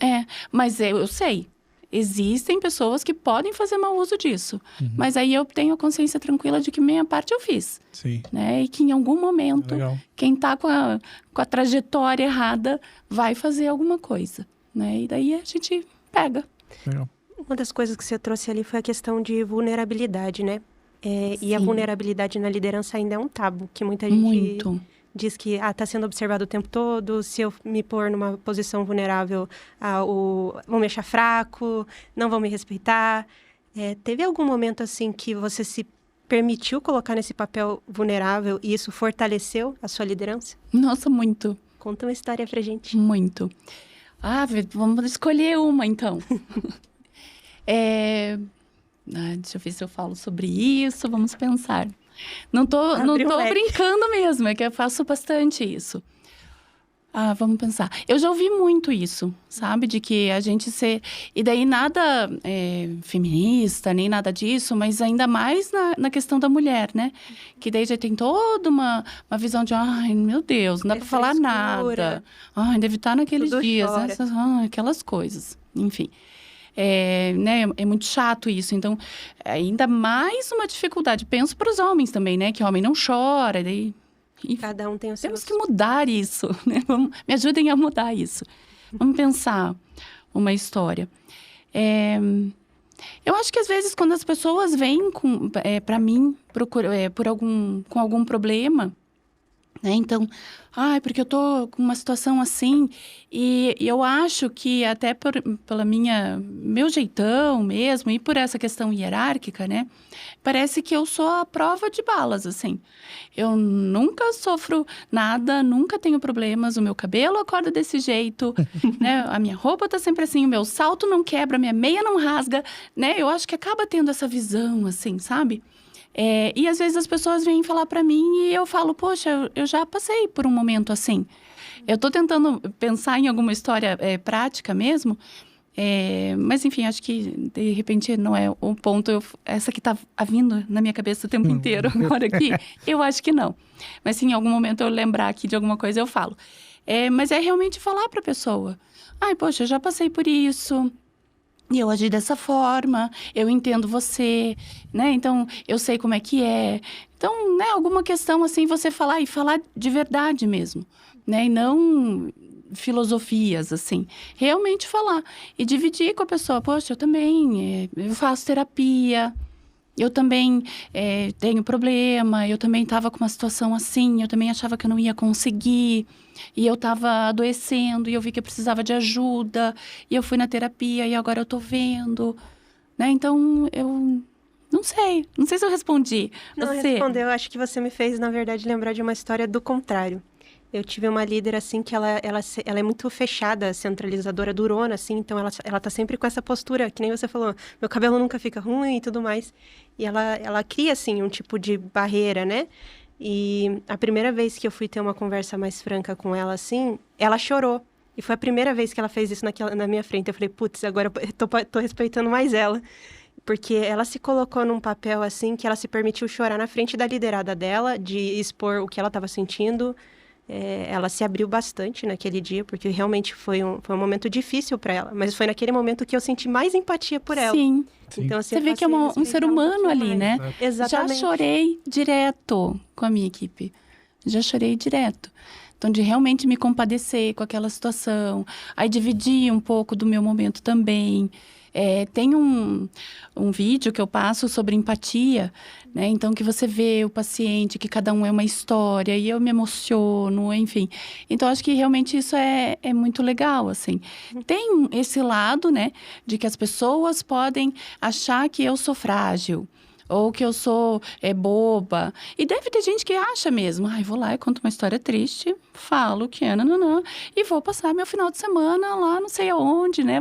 Mas eu sei. Existem pessoas que podem fazer mau uso disso. Mas aí eu tenho a consciência tranquila de que minha parte eu fiz. Sim. Né? E que em algum momento, Legal. quem tá com a trajetória errada vai fazer alguma coisa. Né? E daí a gente pega. Legal. Uma das coisas que você trouxe ali foi a questão de vulnerabilidade, né? E a Sim. vulnerabilidade na liderança ainda é um tabu, que muita gente Muito. diz que tá sendo observado o tempo todo, se eu me pôr numa posição vulnerável, vão me achar fraco, não vão me respeitar. Teve algum momento, assim, que você se permitiu colocar nesse papel vulnerável e isso fortaleceu a sua liderança? Nossa, muito. Conta uma história pra gente. Muito. Vamos escolher uma, então. Deixa eu ver se eu falo sobre isso. Vamos pensar. Não tô brincando mesmo, é que eu faço bastante isso. Vamos pensar. Eu já ouvi muito isso, sabe? De que a gente E daí nada feminista, nem nada disso, mas ainda mais na questão da mulher, né? Que daí já tem toda uma visão de, ai, meu Deus, não dá pra falar nada. Ai, deve estar naqueles Tudo dias, chora. né? Aquelas coisas. Enfim. Né, é muito chato isso. Então, ainda mais uma dificuldade. Penso para os homens também, né? Que o homem não chora. Daí... Cada um tem o seu... Temos que mudar isso, né? Me ajudem a mudar isso. Vamos pensar uma história. Eu acho que às vezes quando as pessoas vêm para mim com algum problema, né? Então, porque eu tô com uma situação assim, e eu acho que até pela meu jeitão mesmo, e por essa questão hierárquica, né? Parece que eu sou a prova de balas, assim. Eu nunca sofro nada, nunca tenho problemas, o meu cabelo acorda desse jeito, né? A minha roupa tá sempre assim, o meu salto não quebra, a minha meia não rasga, né? Eu acho que acaba tendo essa visão, assim, sabe? E às vezes as pessoas vêm falar pra mim e eu falo, poxa, eu já passei por um momento assim. Eu tô tentando pensar em alguma história prática mesmo, mas enfim, acho que de repente não é o ponto. Essa que tá vindo na minha cabeça o tempo inteiro agora aqui, eu acho que não. Mas se em algum momento eu lembrar aqui de alguma coisa, eu falo. Mas é realmente falar pra pessoa. Poxa, eu já passei por isso. E eu agi dessa forma, eu entendo você, né? Então, eu sei como é que é. Então, né, alguma questão assim, você falar e falar de verdade mesmo, né? E não filosofias, assim. Realmente falar. E dividir com a pessoa. Poxa, eu também, eu faço terapia. Eu também tenho problema, eu também estava com uma situação assim, eu também achava que eu não ia conseguir, e eu estava adoecendo, e eu vi que eu precisava de ajuda, e eu fui na terapia, e agora eu tô vendo, né? Então, eu não sei se eu respondi. Não Você... respondeu, acho que você me fez, na verdade, lembrar de uma história do contrário. Eu tive uma líder, assim, que ela é muito fechada, centralizadora, durona, assim. Então, ela tá sempre com essa postura, que nem você falou. Meu cabelo nunca fica ruim e tudo mais. E ela cria, assim, um tipo de barreira, né? E a primeira vez que eu fui ter uma conversa mais franca com ela, assim, ela chorou. E foi a primeira vez que ela fez isso na minha frente. Eu falei, putz, agora eu tô respeitando mais ela. Porque ela se colocou num papel, assim, que ela se permitiu chorar na frente da liderada dela, de expor o que ela estava sentindo. Ela se abriu bastante naquele dia, porque realmente foi um momento difícil para ela. Mas foi naquele momento que eu senti mais empatia por ela. Sim. Então, assim, Você vê que é um ser humano ali, né? Exatamente. Já chorei direto com a minha equipe. Já chorei direto. Então, de realmente me compadecer com aquela situação. Aí, dividir um pouco do meu momento também. Tem um vídeo que eu passo sobre empatia, né? Então, que você vê o paciente, que cada um é uma história, e eu me emociono, enfim. Então, acho que realmente isso é muito legal, assim. Tem esse lado, né? De que as pessoas podem achar que eu sou frágil. Ou que eu sou boba. E deve ter gente que acha mesmo. Vou lá e conto uma história triste, falo que nananã, e vou passar meu final de semana lá não sei aonde, né?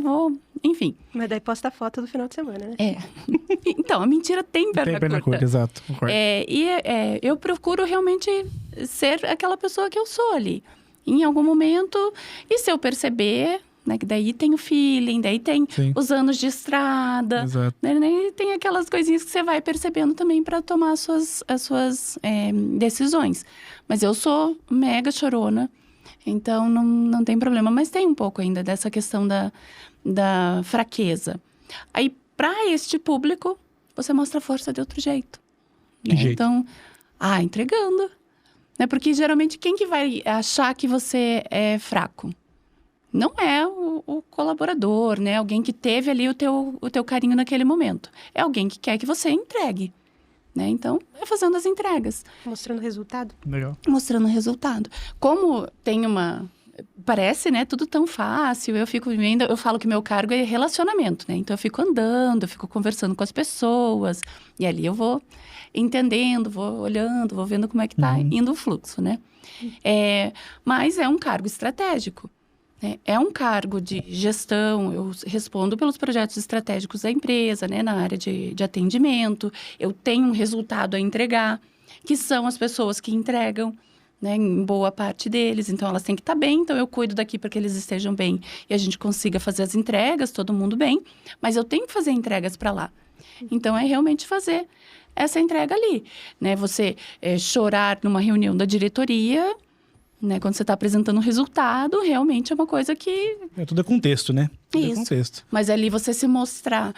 Enfim. Mas daí posta a foto do final de semana, né? Então, a mentira tem perna curta. Exato. Concordo. Eu procuro realmente ser aquela pessoa que eu sou ali. Em algum momento, e se eu perceber... Né? Que daí tem o feeling, daí tem os anos de estrada. Exato. Né? E tem aquelas coisinhas que você vai percebendo também para tomar as suas decisões. Mas eu sou mega chorona, então não tem problema. Mas tem um pouco ainda dessa questão da fraqueza. Aí, para este público, você mostra força de outro jeito. Que jeito? Então, entregando. Né? Porque geralmente quem que vai achar que você é fraco? Não é o colaborador, né? Alguém que teve ali o teu carinho naquele momento. É alguém que quer que você entregue, né? Então, é fazendo as entregas. Mostrando resultado. Legal. Mostrando o resultado. Como tem parece, né? Tudo tão fácil. Eu fico vendo... Eu falo que meu cargo é relacionamento, né? Então, eu fico andando, eu fico conversando com as pessoas. E ali eu vou entendendo, vou olhando, vou vendo como é que tá indo o fluxo, né? Mas é um cargo estratégico. É um cargo de gestão, eu respondo pelos projetos estratégicos da empresa, né, na área de atendimento. Eu tenho um resultado a entregar, que são as pessoas que entregam, né, em boa parte deles. Então, elas têm que estar bem, então eu cuido daqui para que eles estejam bem e a gente consiga fazer as entregas, todo mundo bem. Mas eu tenho que fazer entregas para lá. Então, é realmente fazer essa entrega ali, né? Você chorar numa reunião da diretoria... Né? Quando você está apresentando um resultado, realmente é uma coisa que... Tudo é contexto, né? Tudo Isso. É contexto. Mas ali você se mostrar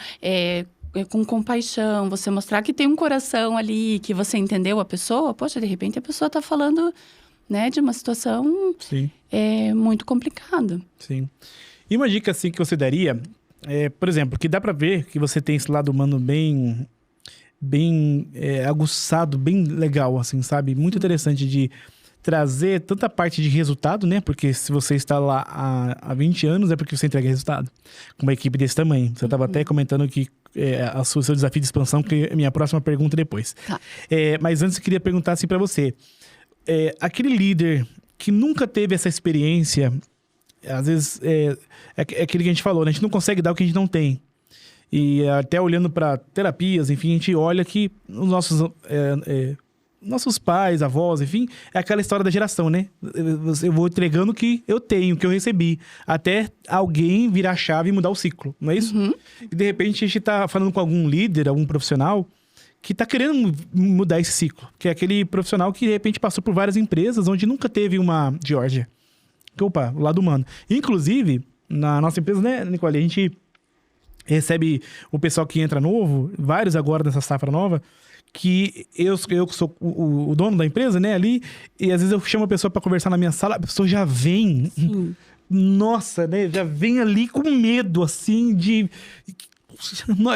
com compaixão, você mostrar que tem um coração ali, que você entendeu a pessoa. Poxa, de repente a pessoa está falando, né, de uma situação muito complicada. Sim. E uma dica, assim, que você daria, por exemplo, que dá para ver que você tem esse lado humano bem aguçado, bem legal, assim, sabe? Muito interessante de trazer tanta parte de resultado, né? Porque se você está lá há 20 anos, é porque você entrega resultado. Com uma equipe desse tamanho. Você estava até comentando que o seu desafio de expansão, que é a minha próxima pergunta depois. Tá. Mas antes eu queria perguntar assim para você. Aquele líder que nunca teve essa experiência, às vezes é aquele que a gente falou, né? A gente não consegue dar o que a gente não tem. E até olhando para terapias, enfim, a gente olha que os nossos pais, avós, enfim, é aquela história da geração, né? Eu vou entregando o que eu tenho, o que eu recebi, até alguém virar a chave e mudar o ciclo, não é isso? E de repente a gente tá falando com algum líder, algum profissional que tá querendo mudar esse ciclo, que é aquele profissional que de repente passou por várias empresas onde nunca teve uma Georgia. Opa, o lado humano. Inclusive, na nossa empresa, né, Nicole, a gente recebe o pessoal que entra novo, vários agora nessa safra nova, que eu sou o dono da empresa, né, ali, e às vezes eu chamo a pessoa para conversar na minha sala, a pessoa já vem, nossa, né, já vem ali com medo, assim,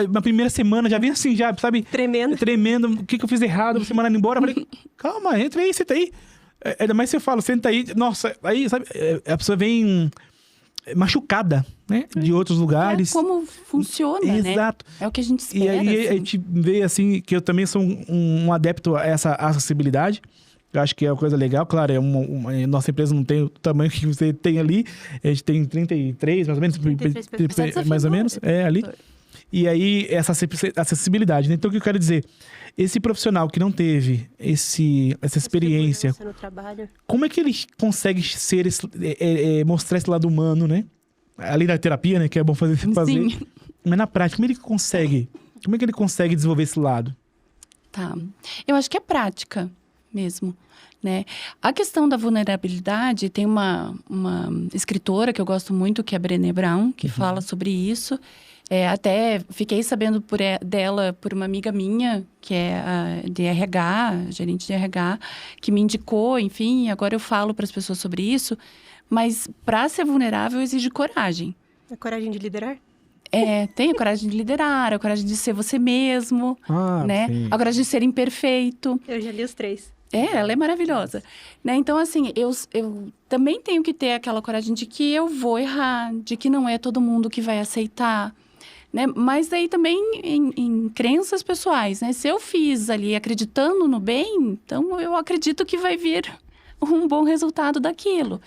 na primeira semana, já vem assim, já, sabe? Tremendo, o que eu fiz errado, você mandando embora, eu falei, calma, entra aí, senta aí. Ainda mais se eu falo, senta aí, nossa, aí, sabe, a pessoa vem machucada, né? De outros lugares. É como funciona, Exato. né? É o que a gente espera. E aí assim. a gente vê, assim, que eu também sou um adepto a essa acessibilidade. Eu acho que é uma coisa legal. Claro, nossa empresa não tem o tamanho que você tem ali. A gente tem 33, mais ou menos. 33 mais ou menos, ali. E aí, essa acessibilidade, né? Então, o que eu quero dizer? Esse profissional que não teve essa experiência, no trabalho. como é que ele consegue ser mostrar esse lado humano, né? Ali na terapia, né? Que é bom fazer. Sim. Mas na prática, como é que ele consegue desenvolver esse lado? Tá. Eu acho que é prática mesmo, né? A questão da vulnerabilidade, tem uma escritora que eu gosto muito, que é a Brené Brown, que fala sobre isso. Até fiquei sabendo dela por uma amiga minha, que é de RH, gerente de RH, que me indicou, enfim, agora eu falo para as pessoas sobre isso. Mas para ser vulnerável exige coragem. A coragem de liderar? Tem a coragem de liderar, a coragem de ser você mesmo, né? Sim. A coragem de ser imperfeito. Eu já li os 3. Ela é maravilhosa, né? Então, assim, eu também tenho que ter aquela coragem de que eu vou errar, de que não é todo mundo que vai aceitar, né? Mas daí também em crenças pessoais, né? Se eu fiz ali acreditando no bem, então eu acredito que vai vir um bom resultado daquilo.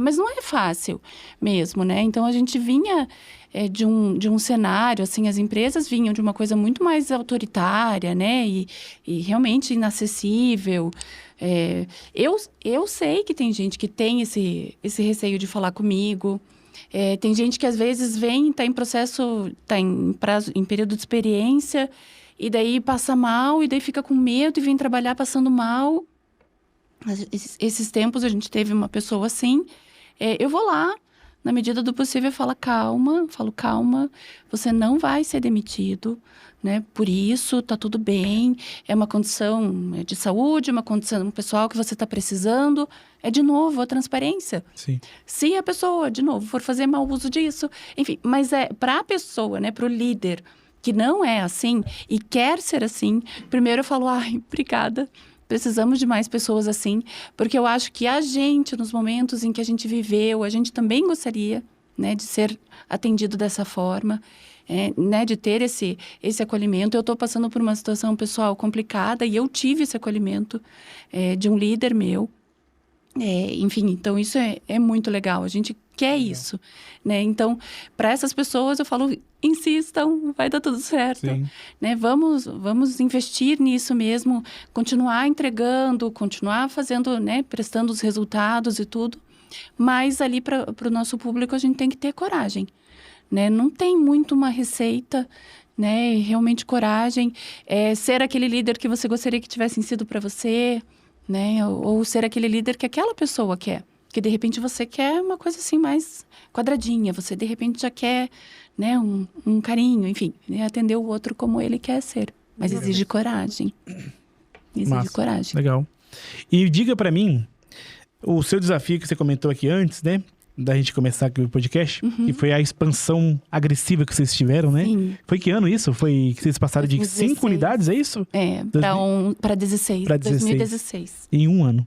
Mas não é fácil mesmo, né? Então, a gente vinha de um cenário, assim, as empresas vinham de uma coisa muito mais autoritária, né? E realmente inacessível. Eu sei que tem gente que tem esse receio de falar comigo. Tem gente que, às vezes, está em processo, está em período de experiência, e daí passa mal, e daí fica com medo e vem trabalhar passando mal. Esses tempos a gente teve uma pessoa assim, eu vou lá, na medida do possível, falo calma, você não vai ser demitido, né? Por isso, tá tudo bem, é uma condição de saúde, uma condição pessoal que você está precisando. De novo, a transparência. Sim. Se a pessoa, de novo, for fazer mau uso disso, enfim, mas para a pessoa, né, para o líder que não é assim e quer ser assim, primeiro eu falo, obrigada. Precisamos de mais pessoas assim, porque eu acho que a gente, nos momentos em que a gente viveu, a gente também gostaria, né, de ser atendido dessa forma, né, de ter esse acolhimento. Eu estou passando por uma situação pessoal complicada e eu tive esse acolhimento de um líder meu. Enfim, então isso é muito legal, a gente quer isso, né? Então, para essas pessoas eu falo, insistam, vai dar tudo certo, né? Vamos investir nisso mesmo, continuar entregando, continuar fazendo, né? Prestando os resultados e tudo, mas ali para o nosso público a gente tem que ter coragem, né? Não tem muito uma receita, né? Realmente coragem, ser aquele líder que você gostaria que tivessem sido para você, né? Ou ser aquele líder que aquela pessoa quer. Que de repente você quer uma coisa assim mais quadradinha. Você de repente já quer, né, um carinho, enfim, né? Atender o outro como ele quer ser. Mas exige coragem. Exige coragem. Legal. E diga pra mim, o seu desafio que você comentou aqui antes, né? Da gente começar aqui o podcast, que foi a expansão agressiva que vocês tiveram, né? Sim. Foi que ano isso? Foi que vocês passaram 2016. De 5 unidades, é isso? Para 16. Para 16. 2016. Em um ano.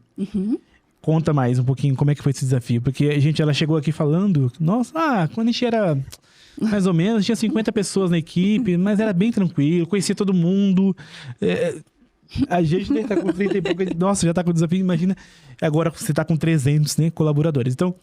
Conta mais um pouquinho como é que foi esse desafio. Porque ela chegou aqui falando, nossa, quando a gente era mais ou menos, tinha 50 pessoas na equipe, mas era bem tranquilo, conhecia todo mundo. A gente tá com 30 e pouco, nossa, já tá com desafio, imagina. Agora você tá com 300, né, colaboradores. Então,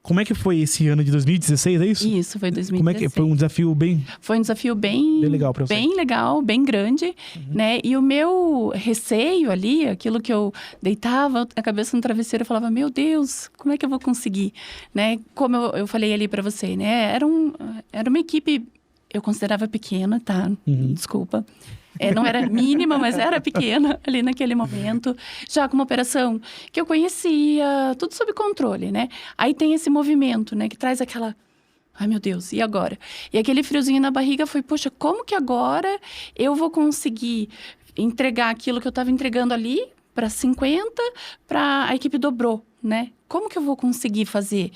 como é que foi esse ano de 2016, é isso? Isso, foi 2016. Como é que foi um desafio bem... Foi um desafio bem legal pra você. Bem legal, bem grande, né? E o meu receio ali, aquilo que eu deitava a cabeça no travesseiro, eu falava, meu Deus, como é que eu vou conseguir? Né? Como eu falei ali pra você, né? Era uma equipe, eu considerava pequena, tá? Desculpa. Não era mínima, mas era pequena ali naquele momento. Já com uma operação que eu conhecia, tudo sob controle, né? Aí tem esse movimento, né? Que traz aquela... Ai, meu Deus, e agora? E aquele friozinho na barriga foi, poxa, como que agora eu vou conseguir entregar aquilo que eu estava entregando ali para 50, para a equipe dobrou, né? Como que eu vou conseguir fazer?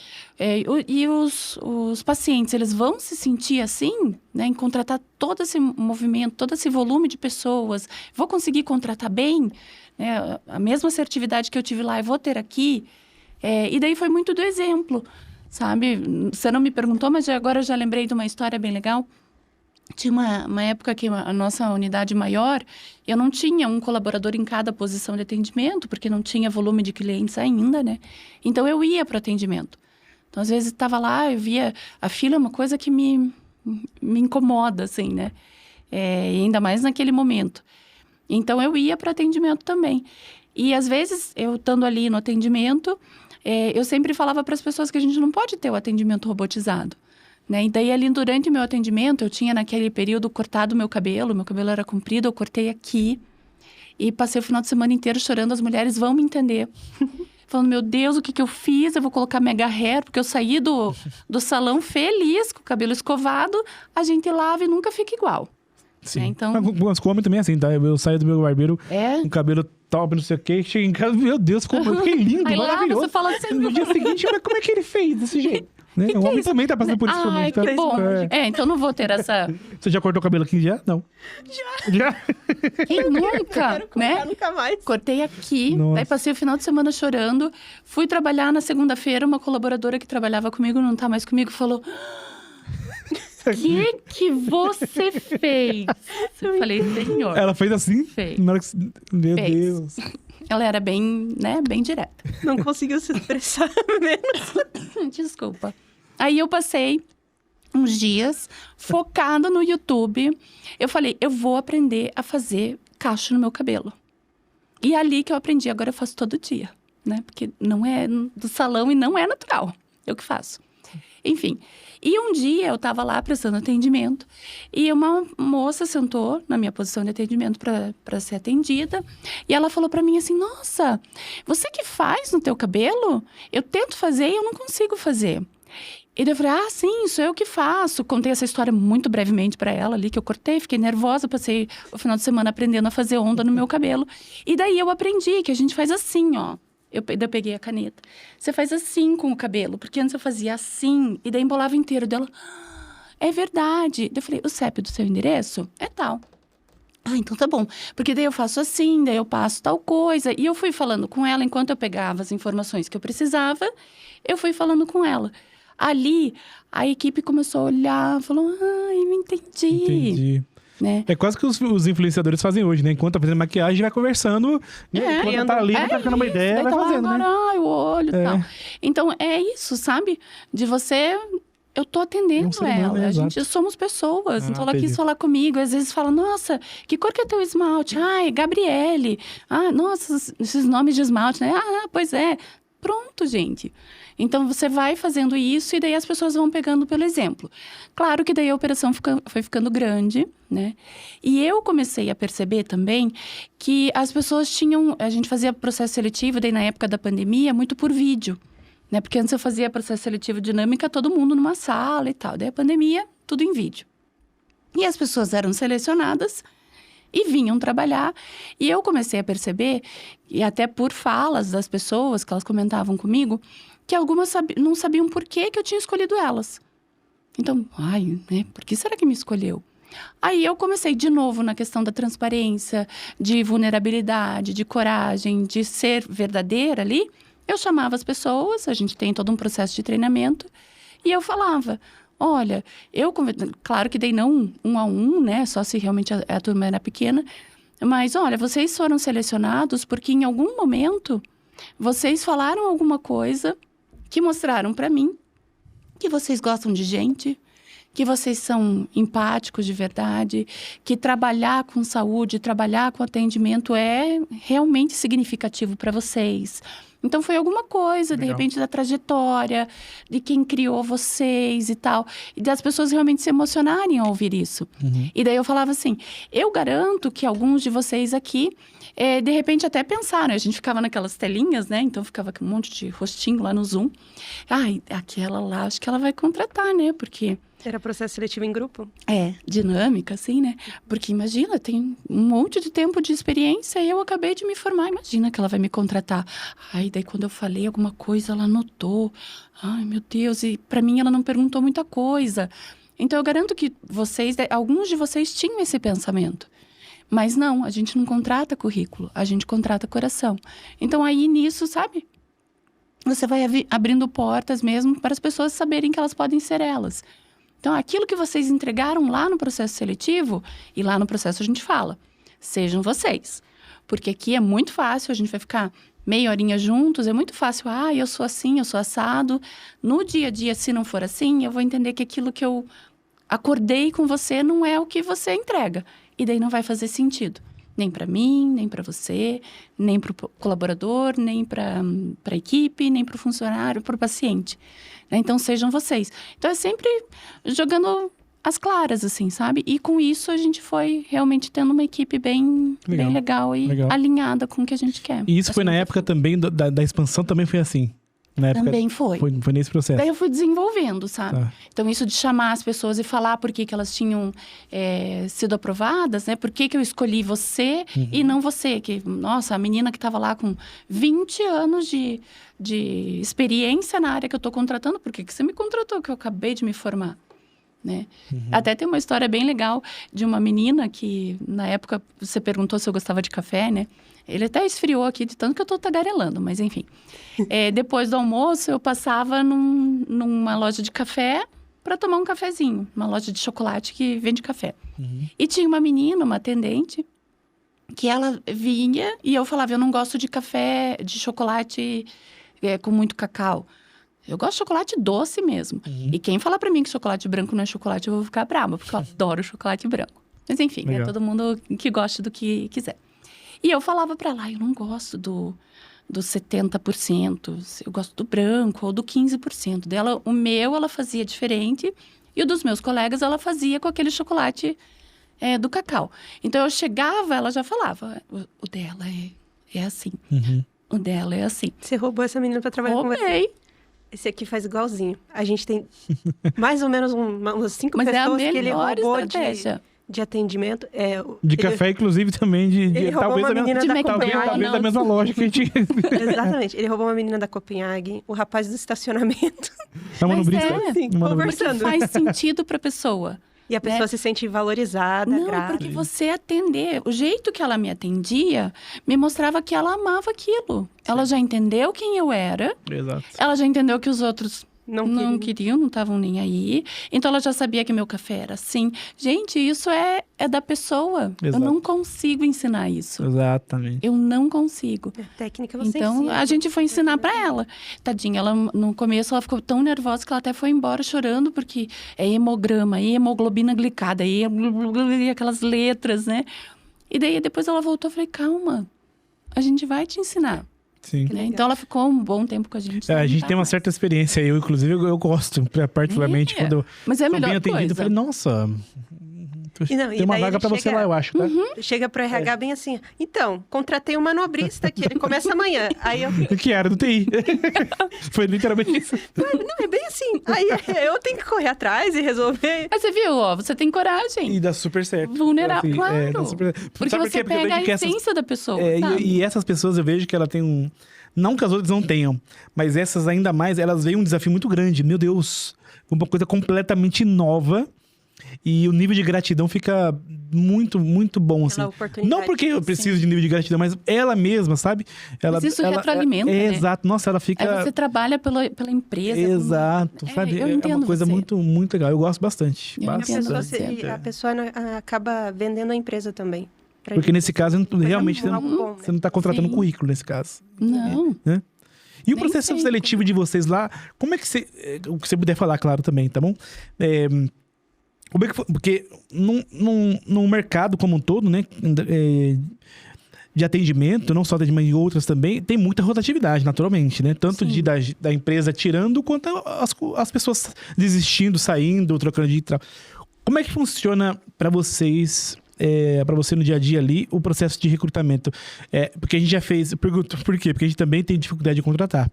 E os pacientes, eles vão se sentir assim, né? Em contratar todo esse movimento, todo esse volume de pessoas. Vou conseguir contratar bem? Né? A mesma assertividade que eu tive lá, eu vou ter aqui? E daí foi muito do exemplo, sabe? Você não me perguntou, mas agora eu já lembrei de uma história bem legal. Tinha uma época que a nossa unidade maior, eu não tinha um colaborador em cada posição de atendimento, porque não tinha volume de clientes ainda, né? Então, eu ia para o atendimento. Então, às vezes, estava lá, eu via... A fila é uma coisa que me incomoda, assim, né? E ainda mais naquele momento. Então, eu ia para o atendimento também. E, às vezes, eu estando ali no atendimento, eu sempre falava para as pessoas que a gente não pode ter o atendimento robotizado. Né? E daí, ali durante o meu atendimento, eu tinha naquele período cortado o meu cabelo era comprido, eu cortei aqui e passei o final de semana inteiro chorando, as mulheres vão me entender. Falando, meu Deus, o que eu fiz? Eu vou colocar mega hair, porque eu saí do salão feliz, com o cabelo escovado, a gente lava e nunca fica igual. Sim. Né? Então... Mas como também assim, tá? Eu saio do meu barbeiro com o cabelo top, não sei o quê, chego em casa, meu Deus, como fiquei lindo, aí maravilhoso. Lá você fala assim... No dia seguinte, mas como é que ele fez desse jeito? Né? O homem também tá passando por isso. Ai, que bom. Então não vou ter essa... Você já cortou o cabelo aqui já? Não. Já? Quem nunca, né? Nunca mais. Cortei aqui, Nossa. Daí passei o final de semana chorando. Fui trabalhar na segunda-feira, uma colaboradora que trabalhava comigo, não tá mais comigo, falou... O que você fez? Eu falei, senhor. Ela fez assim? Fez. Meu Fez. Deus. Ela era bem, né, bem direta. Não conseguiu se expressar menos. Desculpa. Aí eu passei uns dias focada no YouTube. Eu falei, eu vou aprender a fazer cacho no meu cabelo. E é ali que eu aprendi. Agora eu faço todo dia, né? Porque não é do salão e não é natural. Eu que faço. Enfim. E um dia eu estava lá prestando atendimento e uma moça sentou na minha posição de atendimento para ser atendida e ela falou para mim assim, nossa, você que faz no teu cabelo? Eu tento fazer e eu não consigo fazer. E daí eu falei, sim, sou eu que faço. Contei essa história muito brevemente para ela ali, que eu cortei, fiquei nervosa, passei o final de semana aprendendo a fazer onda no meu cabelo. E daí eu aprendi que a gente faz assim, ó. Eu peguei a caneta. Você faz assim com o cabelo, porque antes eu fazia assim, e daí embolava inteiro. Dela, é verdade. Daí eu falei, o CEP do seu endereço é tal. Então tá bom. Porque daí eu faço assim, daí eu passo tal coisa. E eu fui falando com ela, enquanto eu pegava as informações que eu precisava, eu fui falando com ela. Ali, a equipe começou a olhar, falou, eu entendi. Né? É quase que os influenciadores fazem hoje, né? Enquanto tá fazendo maquiagem, vai conversando. Enquanto tá ali, tá ficando uma ideia, vai fazendo, agora, né? o olho e tal. Então, é isso, sabe? De você... Eu tô atendendo ela. A gente somos pessoas. Então, ela quis falar comigo. Às vezes fala, nossa, que cor que é teu esmalte? Ai, Gabriele. Nossa, esses nomes de esmalte, né? Pois é. Pronto, gente. Então, você vai fazendo isso e daí as pessoas vão pegando pelo exemplo. Claro que daí a operação foi ficando grande, né? E eu comecei a perceber também que as pessoas tinham... A gente fazia processo seletivo, daí na época da pandemia, muito por vídeo, né? Porque antes eu fazia processo seletivo dinâmica, todo mundo numa sala e tal. Daí a pandemia, tudo em vídeo. E as pessoas eram selecionadas e vinham trabalhar. E eu comecei a perceber, e até por falas das pessoas que elas comentavam comigo, que algumas não sabiam por que eu tinha escolhido elas. Então, né? Por que será que me escolheu? Aí eu comecei de novo na questão da transparência, de vulnerabilidade, de coragem, de ser verdadeira ali, eu chamava as pessoas, a gente tem todo um processo de treinamento, e eu falava, olha, claro que dei não um a um, né, só se realmente a turma era pequena, mas olha, vocês foram selecionados porque em algum momento vocês falaram alguma coisa que mostraram para mim que vocês gostam de gente, que vocês são empáticos de verdade, que trabalhar com saúde, trabalhar com atendimento é realmente significativo para vocês. Então, foi alguma coisa, de repente, da trajetória, de quem criou vocês e tal. E das pessoas realmente se emocionarem ao ouvir isso. E daí eu falava assim, eu garanto que alguns de vocês aqui, de repente, até pensaram. A gente ficava naquelas telinhas, né? Então, ficava com um monte de rostinho lá no Zoom. Ai, aquela lá, acho que ela vai contratar, né? Porque... Era processo seletivo em grupo? Dinâmica, assim, né? Porque imagina, tem um monte de tempo de experiência e eu acabei de me formar. Imagina que ela vai me contratar. Ai, daí quando eu falei alguma coisa, ela anotou. Ai, meu Deus, e pra mim ela não perguntou muita coisa. Então eu garanto que alguns de vocês tinham esse pensamento. Mas não, a gente não contrata currículo, a gente contrata coração. Então aí nisso, sabe? Você vai abrindo portas mesmo para as pessoas saberem que elas podem ser elas. Então, aquilo que vocês entregaram lá no processo seletivo, e lá no processo a gente fala, sejam vocês. Porque aqui é muito fácil, a gente vai ficar meia horinha juntos, é muito fácil, eu sou assim, eu sou assado. No dia a dia, se não for assim, eu vou entender que aquilo que eu acordei com você não é o que você entrega. E daí não vai fazer sentido. Nem para mim, nem para você, nem para o colaborador, nem para a equipe, nem para o funcionário, para o paciente. Então, sejam vocês. Então, é sempre jogando as claras, assim, sabe? E com isso, a gente foi realmente tendo uma equipe bem legal e alinhada com o que a gente quer. E isso foi na época também da expansão, também foi assim? Na época, também foi. Foi nesse processo. Daí eu fui desenvolvendo, sabe? Tá. Então, isso de chamar as pessoas e falar por que elas tinham sido aprovadas, né? Por que eu escolhi você e não você. Que, nossa, a menina que estava lá com 20 anos de experiência na área que eu estou contratando, por que você me contratou, que eu acabei de me formar? Né? Até tem uma história bem legal de uma menina que, na época, você perguntou se eu gostava de café, né? Ele até esfriou aqui de tanto que eu tô tagarelando, mas enfim. Depois do almoço, eu passava numa loja de café para tomar um cafezinho. Uma loja de chocolate que vende café. E tinha uma menina, uma atendente, que ela vinha e eu falava, eu não gosto de café, de chocolate com muito cacau. Eu gosto de chocolate doce mesmo. E quem falar pra mim que chocolate branco não é chocolate, eu vou ficar brava, porque eu adoro chocolate branco. Mas enfim, é todo mundo que gosta do que quiser. E eu falava pra ela, eu não gosto do 70%, eu gosto do branco ou do 15%. Dela, o meu ela fazia diferente e o dos meus colegas ela fazia com aquele chocolate do cacau. Então eu chegava, ela já falava, o dela é assim. O dela é assim. Você roubou essa menina pra trabalhar com você? Roubei. Esse aqui faz igualzinho. A gente tem mais ou menos umas 5 Mas pessoas é a que ele roubou estratégia. de atendimento. De café, inclusive, também. Ele roubou talvez uma menina da Copenhague. Talvez da mesma loja que a gente... Exatamente. Ele roubou uma menina da Copenhague, o rapaz do estacionamento. Estamos no Mas Bristol. Assim, conversando. Porque faz sentido pra pessoa. E a pessoa se sente valorizada, Não, grata. porque você atender. O jeito que ela me atendia me mostrava que ela amava aquilo. Ela já entendeu quem eu era. Exato. Ela já entendeu que os outros Não queriam, não estavam nem aí. Então, ela já sabia que meu café era assim. Gente, isso é da pessoa. Exato. Eu não consigo ensinar isso. Exatamente. Eu não consigo. A técnica você Então, ensina. a gente foi ensinar pra ela. Tadinha, ela no começo ela ficou tão nervosa que ela até foi embora chorando, porque é hemograma, hemoglobina glicada, e aquelas letras, né? E daí, depois ela voltou, eu falei, calma, a gente vai te ensinar. Sim. Né? Então, ela ficou um bom tempo com a gente. A gente tem uma certa experiência. Inclusive, eu gosto, particularmente, quando eu Mas é a sou melhor bem atendido, coisa. eu falei, nossa... E não, tem e uma daí vaga ele pra você chega- lá, eu acho, tá? Chega pro RH bem assim, então, contratei um manobrista que ele começa amanhã. Aí eu... Que era do TI. Foi literalmente isso. Não, é bem assim. Aí eu tenho que correr atrás e resolver. Mas você viu, ó, você tem coragem. E dá super certo. Vulnerável, Assim, claro. dá super... Porque Sabe por você quê? Porque eu pega a vejo que essas- essência da pessoa, É, sabe? e essas pessoas eu vejo que ela tem um... Não que as outras não tenham, mas essas ainda mais, elas veem um desafio muito grande. Meu Deus, uma coisa completamente nova. E o nível de gratidão fica muito, muito bom, assim. Pela oportunidade. Não porque eu preciso de nível de gratidão, mas ela mesma, sabe? Mas isso retroalimenta, né? Exato. Nossa, ela fica... Aí você trabalha pela empresa. Exato, sabe? Eu É entendo uma coisa você. muito, muito legal. Eu gosto bastante. Eu entendo Bastante. você. A pessoa acaba vendendo a empresa também. pra Porque gente. nesse caso, realmente, você algo não, bom, né? você não tá contratando Sim. currículo nesse caso. Não. E o Nem processo sempre. seletivo de vocês lá, como é que você... O que você puder falar, claro, também, tá bom? Como é que foi? Porque num mercado como um todo, né? De atendimento, não só atendimento, e outras também, tem muita rotatividade, naturalmente, né? Tanto da empresa tirando, quanto as pessoas desistindo, saindo, trocando de trabalho. Como é que funciona para vocês... para você no dia a dia ali, o processo de recrutamento? Porque a gente já fez... Pergunto por quê? Porque a gente também tem dificuldade de contratar.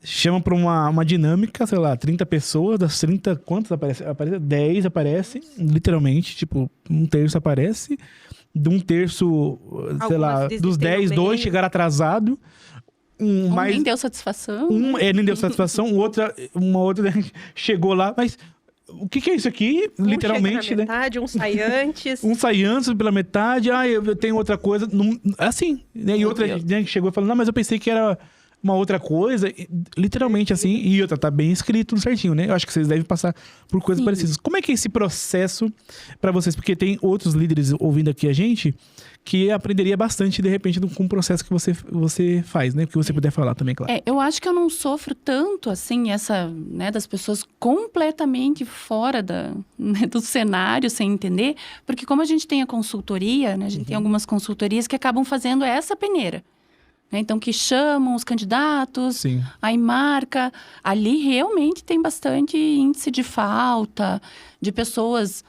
Chama para uma dinâmica, sei lá, 30 pessoas, das 30, quantos aparece? 10 aparecem, literalmente, tipo, um terço aparece. De um terço, sei lá, dos 10, 2 chegaram atrasados. Nem deu satisfação. Nem deu satisfação, uma outra chegou lá, mas... O que é isso aqui? Literalmente, chega na metade, um sai antes. Um sai antes pela metade, eu tenho outra coisa. Assim, né? E outra gente chegou e falou, não, mas eu pensei que era uma outra coisa. Literalmente assim, e outra, tá bem escrito certinho, né? Eu acho que vocês devem passar por coisas parecidas. Como é que é esse processo pra vocês? Porque tem outros líderes ouvindo aqui a gente que aprenderia bastante, de repente, com o processo que você faz, né? Que você puder falar também, claro. Eu acho que eu não sofro tanto, assim, das pessoas completamente fora do cenário, sem entender. Porque como a gente tem a consultoria, né? A gente tem algumas consultorias que acabam fazendo essa peneira. Né? Então, que chamam os candidatos, Sim. aí marca. Ali, realmente, tem bastante índice de falta, de pessoas...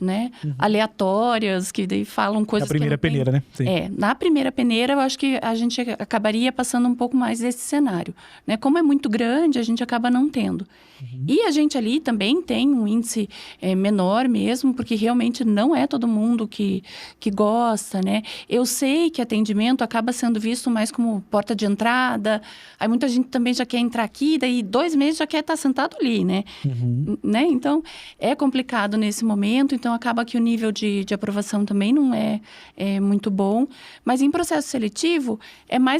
né, aleatórias, que daí falam coisas Na primeira que não tem... peneira, né? Sim. Na primeira peneira, eu acho que a gente acabaria passando um pouco mais desse cenário. Né? Como é muito grande, a gente acaba não tendo. E a gente ali também tem um índice menor mesmo, porque realmente não é todo mundo que gosta, né? Eu sei que atendimento acaba sendo visto mais como porta de entrada, aí muita gente também já quer entrar aqui, daí 2 meses já quer estar sentado ali, né? Né? Então, é complicado nesse momento, então acaba que o nível de aprovação também não é muito bom. Mas em processo seletivo,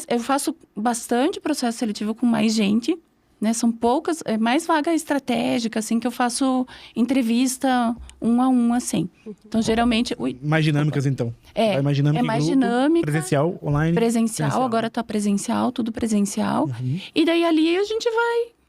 eu faço bastante processo seletivo com mais gente, né? São poucas, mais vaga estratégica, assim, que eu faço entrevista 1 a 1, assim. Então, geralmente... Mais dinâmicas, então. É mais dinâmica mais grupo, dinâmica. Presencial, online. Presencial, agora tá presencial, tudo presencial. E daí ali a gente vai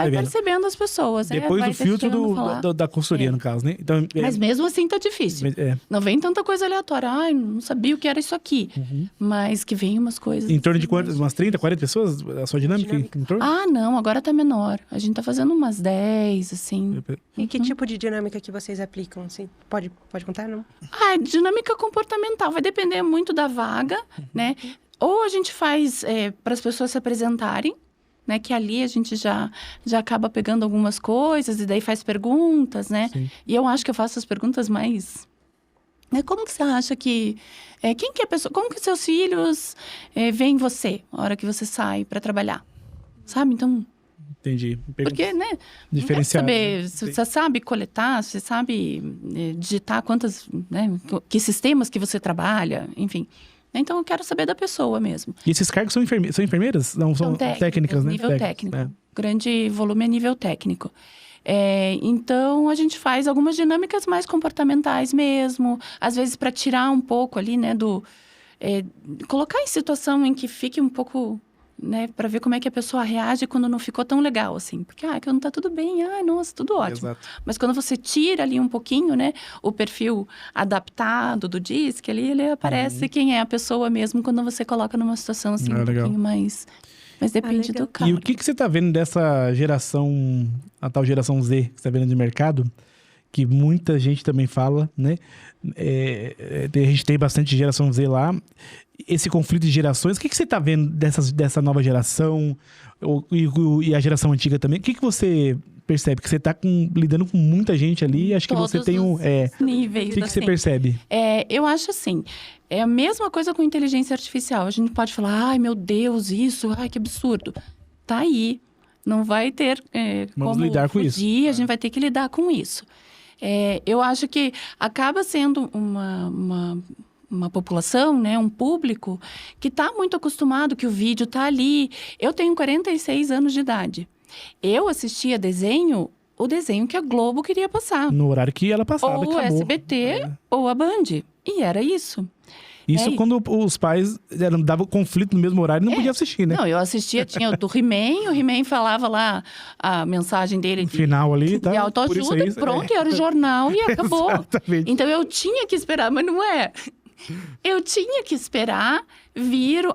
percebendo as pessoas, né? Depois Vai do filtro deixando falar. da consultoria, no caso, né? Então, Mas mesmo assim tá difícil. Não vem tanta coisa aleatória. Ai, não sabia o que era isso aqui. Mas que vem umas coisas... Em torno de assim, quantas? Umas 30, 40 pessoas? A sua dinâmica? Em torno? Ah, não. Agora tá menor. A gente tá fazendo umas 10, assim. E que tipo de dinâmica que vocês aplicam? Assim? Pode contar, não? Dinâmica comportamental. Vai depender muito da vaga, né? Ou a gente faz para as pessoas se apresentarem, né? Que ali a gente já acaba pegando algumas coisas e daí faz perguntas, né? Sim. E eu acho que eu faço as perguntas mais... Né? Como que você acha que... quem que é a pessoa... Como que seus filhos veem você na hora que você sai para trabalhar? Sabe? Então... Entendi. Porque, né? Diferenciado. Saber, você sabe coletar, você sabe digitar quantas... Né? Que sistemas que você trabalha, enfim... Então, eu quero saber da pessoa mesmo. E esses cargos são enfermeiras? Não, são técnicas, né? Nível técnico. Grande volume é nível técnico. Então, a gente faz algumas dinâmicas mais comportamentais mesmo. Às vezes, para tirar um pouco ali, né, colocar em situação em que fique um pouco... Né, para ver como é que a pessoa reage quando não ficou tão legal, assim. Porque, quando tá tudo bem, nossa, tudo ótimo. Exato. Mas quando você tira ali um pouquinho, né, o perfil adaptado do DISC, ali ele aparece quem é a pessoa mesmo quando você coloca numa situação, assim, um legal. pouquinho mais... Mas depende do cara. E o que você tá vendo dessa geração, a tal geração Z, que você tá vendo de mercado? Que muita gente também fala, né? A gente tem bastante geração Z lá. Esse conflito de gerações, o que você tá vendo dessa nova geração e a geração antiga também? O que você percebe? Que você tá lidando com muita gente ali, acho que Todos você tem níveis, o que você assim. percebe? Eu acho assim, é a mesma coisa com inteligência artificial. A gente pode falar, ai meu Deus, isso, ai que absurdo. Tá aí, não vai ter Vamos como lidar com fugir, isso. a gente vai ter que lidar com isso. Eu acho que acaba sendo uma população, né, um público que está muito acostumado que o vídeo está ali. Eu tenho 46 anos de idade. Eu assistia o desenho que a Globo queria passar. No horário que ela passava, Ou o acabou. SBT, ou a Band. E era isso. Isso quando os pais davam conflito no mesmo horário, não podia assistir, né? Não, eu assistia, tinha o do He-Man, o He-Man falava lá a mensagem dele No final ali, tá? de autoajuda, e pronto, era o jornal e acabou. Exatamente. Então eu tinha que esperar, mas não é. Eu tinha que esperar vir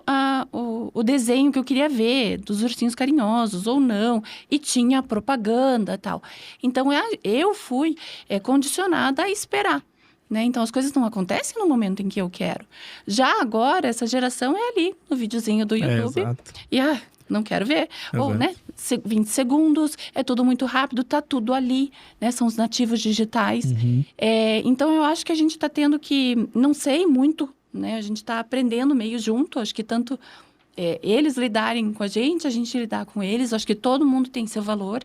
o desenho que eu queria ver, dos ursinhos carinhosos ou não, e tinha a propaganda e tal. Então eu fui condicionada a esperar. Né? Então, as coisas não acontecem no momento em que eu quero. Já agora, essa geração é ali, no videozinho do YouTube. Exato. E, não quero ver. Ou, Exato. né, 20 segundos, é tudo muito rápido, tá tudo ali, né? São os nativos digitais. Então, eu acho que a gente está tendo que... Não sei muito, né? A gente está aprendendo meio junto. Acho que tanto eles lidarem com a gente lidar com eles. Acho que todo mundo tem seu valor.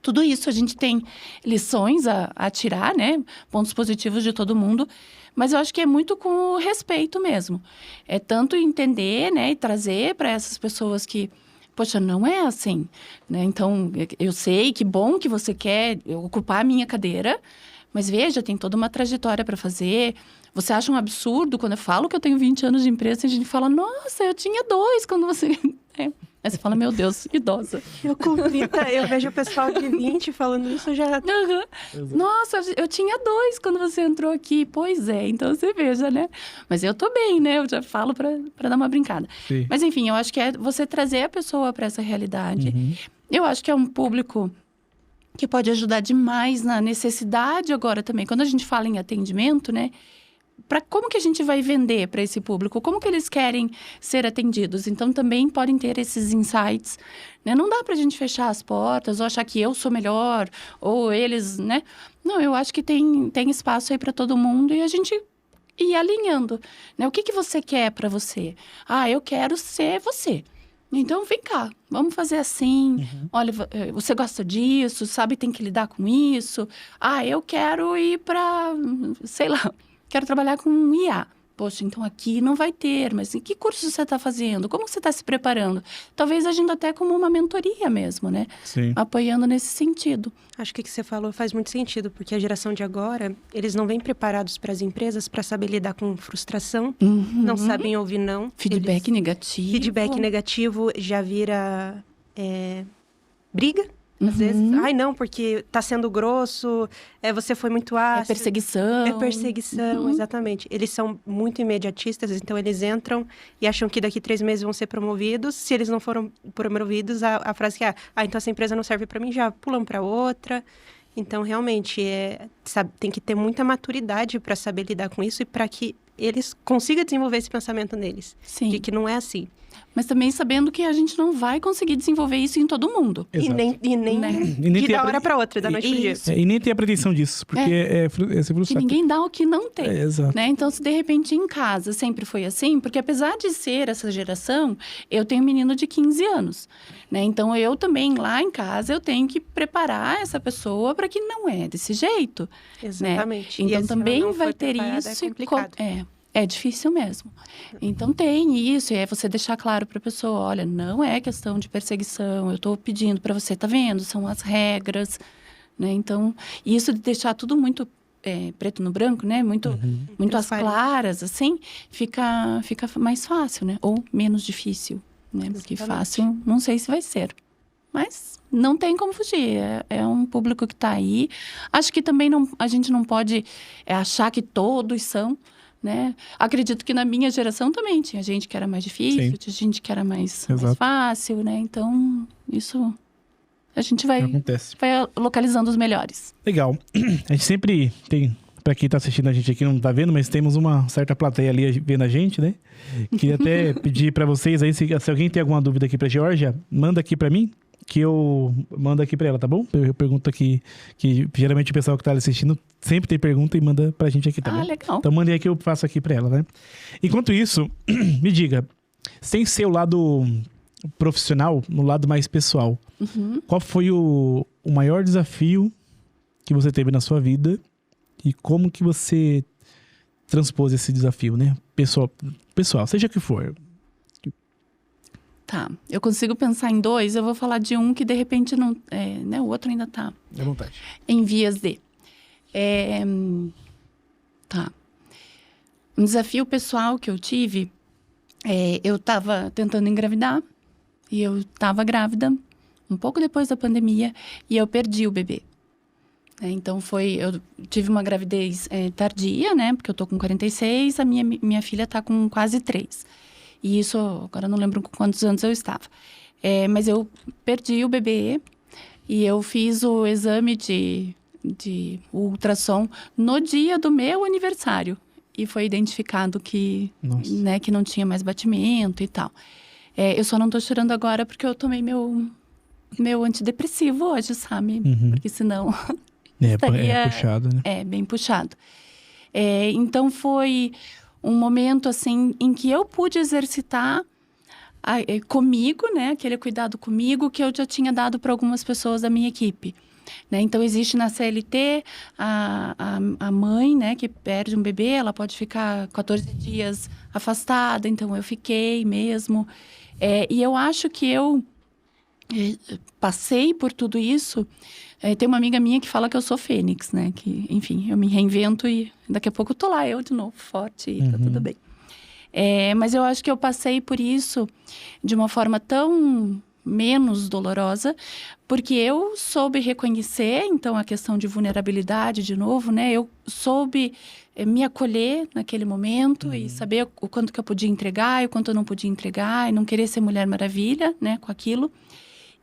Tudo isso a gente tem lições a tirar, né? Pontos positivos de todo mundo. Mas eu acho que é muito com o respeito mesmo. É tanto entender, né? E trazer para essas pessoas que, poxa, não é assim, né? Então, eu sei que bom que você quer ocupar a minha cadeira, mas veja, tem toda uma trajetória para fazer. Você acha um absurdo quando eu falo que eu tenho 20 anos de empresa e a gente fala, nossa, eu tinha 2 quando você... Aí você fala, meu Deus, idosa. Eu com 30, eu vejo o pessoal de 20 falando isso já... Nossa, eu tinha 2 quando você entrou aqui. Pois é, então você veja, né? Mas eu tô bem, né? Eu já falo pra dar uma brincada. Sim. Mas enfim, eu acho que é você trazer a pessoa para essa realidade. Eu acho que é um público que pode ajudar demais na necessidade agora também. Quando a gente fala em atendimento, né? Como que a gente vai vender para esse público? Como que eles querem ser atendidos? Então, também podem ter esses insights, né? Não dá para a gente fechar as portas ou achar que eu sou melhor, ou eles, né? Não, eu acho que tem espaço aí para todo mundo e a gente ir alinhando, né? O que você quer para você? Eu quero ser você. Então, vem cá, vamos fazer assim. Olha, você gosta disso, sabe, tem que lidar com isso. Eu quero ir para, sei lá... Quero trabalhar com IA. Poxa, então aqui não vai ter, mas em que curso você está fazendo? Como você está se preparando? Talvez agindo até como uma mentoria mesmo, né? Sim. Apoiando nesse sentido. Acho que o que você falou faz muito sentido, porque a geração de agora, eles não vêm preparados para as empresas para saber lidar com frustração, não sabem ouvir não. Feedback negativo. Feedback negativo já vira briga. Às vezes, não, porque tá sendo grosso, você foi muito ácido. É perseguição. É perseguição, exatamente. Eles são muito imediatistas, então eles entram e acham que daqui 3 meses vão ser promovidos. Se eles não foram promovidos, a frase que então essa empresa não serve para mim, já pulam para outra. Então, realmente, tem que ter muita maturidade para saber lidar com isso e para que eles consigam desenvolver esse pensamento neles. Sim. De que não é assim. Mas também sabendo que a gente não vai conseguir desenvolver isso em todo mundo. Exato. E nem da hora para outra, da noite pro dia. E nem tem a pretensão disso, porque é frustrado. Que ninguém dá o que não tem. Exato. Né? Então, se de repente em casa sempre foi assim, porque apesar de ser essa geração, eu tenho um menino de 15 anos. Né? Então, eu também, lá em casa, eu tenho que preparar essa pessoa para que não é desse jeito. Exatamente. Né? Então, também não vai ter preparada, isso. É complicado. É difícil mesmo. Então, tem isso. E é você deixar claro para a pessoa, olha, não é questão de perseguição. Eu estou pedindo para você, tá vendo? São as regras. Né? Então, isso de deixar tudo muito preto no branco, né? Muito às claras, assim, fica mais fácil, né? Ou menos difícil, né? Porque fácil, não sei se vai ser. Mas não tem como fugir. É um público que está aí. Acho que também a gente não pode achar que todos são, né? Acredito que na minha geração também tinha gente que era mais difícil, tinha gente que era mais fácil, né? Então, isso a gente vai localizando os melhores. Legal. A gente sempre tem, pra quem tá assistindo a gente aqui, não tá vendo, mas temos uma certa plateia ali vendo a gente, né? Queria até pedir pra vocês aí, se alguém tem alguma dúvida aqui pra Georgia, manda aqui pra mim, que eu mando aqui pra ela, tá bom? Eu pergunto aqui, que geralmente o pessoal que tá assistindo sempre tem pergunta e manda pra gente aqui, tá bom? Legal. Então mandei aqui, eu faço aqui pra ela, né? Enquanto isso, me diga, sem ser o lado profissional, no lado mais pessoal, qual foi o maior desafio que você teve na sua vida e como que você transpôs esse desafio, né? Pessoal, seja o que for. Tá, eu consigo pensar em dois, eu vou falar de um que de repente não... né, o outro ainda tá À vontade. em vias de... Tá. Um desafio pessoal que eu tive, eu tava tentando engravidar e eu tava grávida um pouco depois da pandemia e eu perdi o bebê. Então eu tive uma gravidez tardia, né? Porque eu tô com 46, a minha filha tá com quase 3. E isso, agora eu não lembro com quantos anos eu estava. Mas eu perdi o bebê e eu fiz o exame de ultrassom no dia do meu aniversário. E foi identificado que, né, que não tinha mais batimento e tal. Eu só não tô chorando agora porque eu tomei meu antidepressivo hoje, sabe? Porque senão... É puxado, né? Bem puxado. Então, foi um momento, assim, em que eu pude exercitar comigo, né? Aquele cuidado comigo que eu já tinha dado para algumas pessoas da minha equipe. Né? Então, existe na CLT a mãe, né? Que perde um bebê, ela pode ficar 14 dias afastada. Então, eu fiquei mesmo. E eu acho que eu passei por tudo isso. Tem uma amiga minha que fala que eu sou fênix, né? Que, enfim, eu me reinvento e daqui a pouco eu tô lá, eu de novo, forte e tá tudo bem. Mas eu acho que eu passei por isso de uma forma tão menos dolorosa, porque eu soube reconhecer, então, a questão de vulnerabilidade, de novo, né? Eu soube me acolher naquele momento e saber o quanto que eu podia entregar e o quanto eu não podia entregar e não querer ser Mulher Maravilha, né? Com aquilo.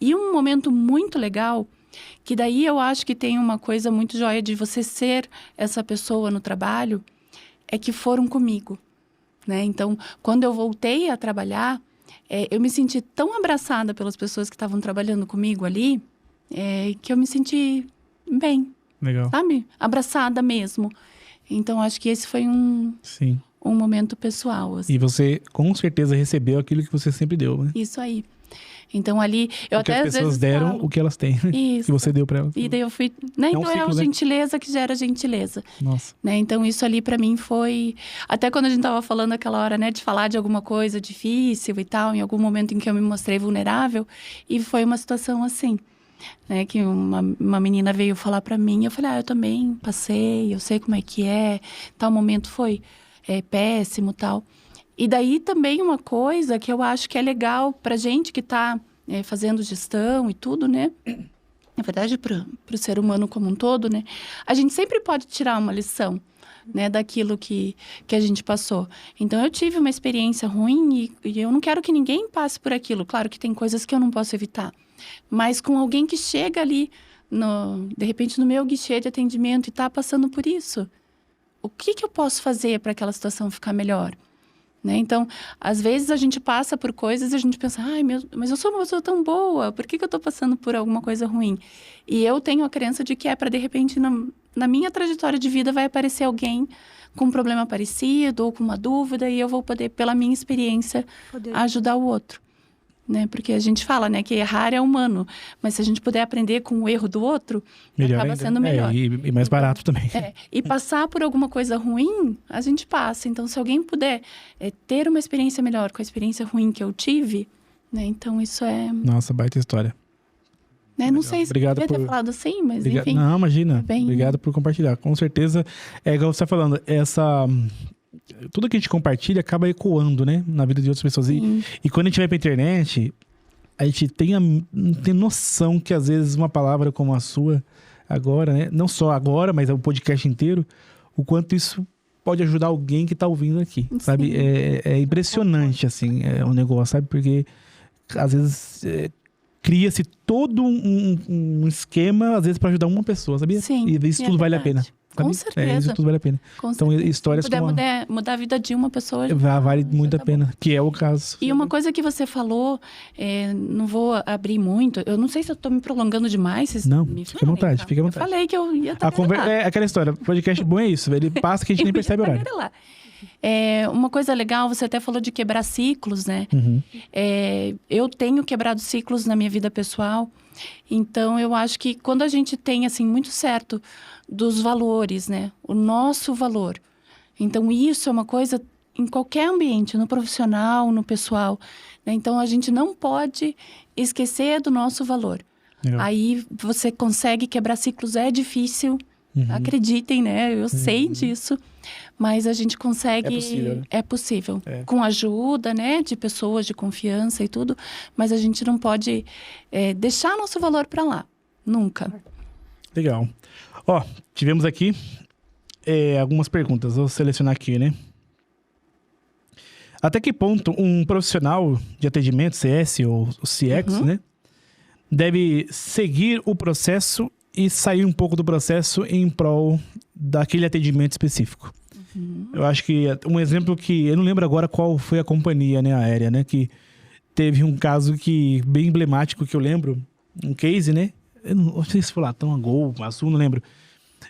E um momento muito legal... Que daí eu acho que tem uma coisa muito joia de você ser essa pessoa no trabalho, é que foram comigo, né? Então, quando eu voltei a trabalhar, eu me senti tão abraçada pelas pessoas que estavam trabalhando comigo ali, que eu me senti bem. Legal. Sabe? Abraçada mesmo. Então, acho que esse foi um momento pessoal. Assim. E você, com certeza, recebeu aquilo que você sempre deu, né? Isso aí. Então, ali, eu porque até as pessoas deram falo, o que elas têm, isso. que você deu pra elas. E daí eu fui... Né? Então, ciclo, a gentileza que gera gentileza. Nossa. Né? Então, isso ali pra mim foi... Até quando a gente tava falando aquela hora, né? De falar de alguma coisa difícil e tal. Em algum momento em que eu me mostrei vulnerável. E foi uma situação assim. Né? Que uma menina veio falar pra mim. Eu falei, eu também passei. Eu sei como é que é. Tal momento foi péssimo, tal. E daí também uma coisa que eu acho que é legal pra gente que tá fazendo gestão e tudo, né? Na verdade, pro ser humano como um todo, né? A gente sempre pode tirar uma lição, né? Daquilo que a gente passou. Então, eu tive uma experiência ruim e eu não quero que ninguém passe por aquilo. Claro que tem coisas que eu não posso evitar. Mas com alguém que chega ali, de repente, no meu guichê de atendimento e tá passando por isso. O que eu posso fazer para aquela situação ficar melhor? Né? Então, às vezes a gente passa por coisas e a gente pensa, mas eu sou uma pessoa tão boa, por que eu tô passando por alguma coisa ruim? E eu tenho a crença de que para de repente, na minha trajetória de vida, vai aparecer alguém com um problema parecido ou com uma dúvida e eu vou poder, pela minha experiência, ajudar o outro. Né? Porque a gente fala, né, que errar é humano, mas se a gente puder aprender com o erro do outro, melhor acaba sendo melhor. E mais barato também. E passar por alguma coisa ruim, a gente passa. Então, se alguém puder ter uma experiência melhor com a experiência ruim que eu tive, né, então isso é... Nossa, baita história. Né? Não sei se eu devia ter falado assim, mas enfim. Não, imagina. Obrigado por compartilhar. Com certeza, igual você está falando, tudo que a gente compartilha acaba ecoando, né? Na vida de outras pessoas. E quando a gente vai pra internet, a gente tem noção que às vezes uma palavra como a sua, agora, né? Não só agora, mas o podcast inteiro, o quanto isso pode ajudar alguém que tá ouvindo aqui, sabe? É impressionante, assim, um negócio, sabe? Porque às vezes cria-se todo um esquema, às vezes, pra ajudar uma pessoa, sabia? Sim, e isso tudo vale a pena. Com certeza. Isso tudo vale a pena. Então, histórias se puder mudar a vida de uma pessoa... Vale muito a pena, que é o caso. E uma coisa que você falou, não vou abrir muito, eu não sei se eu tô me prolongando demais. Vocês não, me fica à vontade, fica à vontade. Eu falei que eu ia estar aquela história, o podcast bom é isso, ele passa que a gente nem percebe o horário. Uma coisa legal, você até falou de quebrar ciclos, né? Eu tenho quebrado ciclos na minha vida pessoal. Então, eu acho que quando a gente tem, assim, muito certo dos valores, né? O nosso valor. Então, isso é uma coisa em qualquer ambiente, no profissional, no pessoal, né? Então, a gente não pode esquecer do nosso valor. Legal. Aí, você consegue quebrar ciclos, é difícil, acreditem, né? Eu sei disso, mas a gente consegue... É possível, né? É possível. Com ajuda, né? De pessoas de confiança e tudo, mas a gente não pode deixar nosso valor para lá, nunca. Legal. Ó, tivemos aqui algumas perguntas. Vou selecionar aqui, né? Até que ponto um profissional de atendimento, CS ou CX, né? Deve seguir o processo e sair um pouco do processo em prol daquele atendimento específico. Eu acho que um exemplo que... Eu não lembro agora qual foi a companhia, né, aérea, né? Que teve um caso bem emblemático que eu lembro. Um case, né? Eu não sei se foi Latam, a Gol, a Azul, não lembro.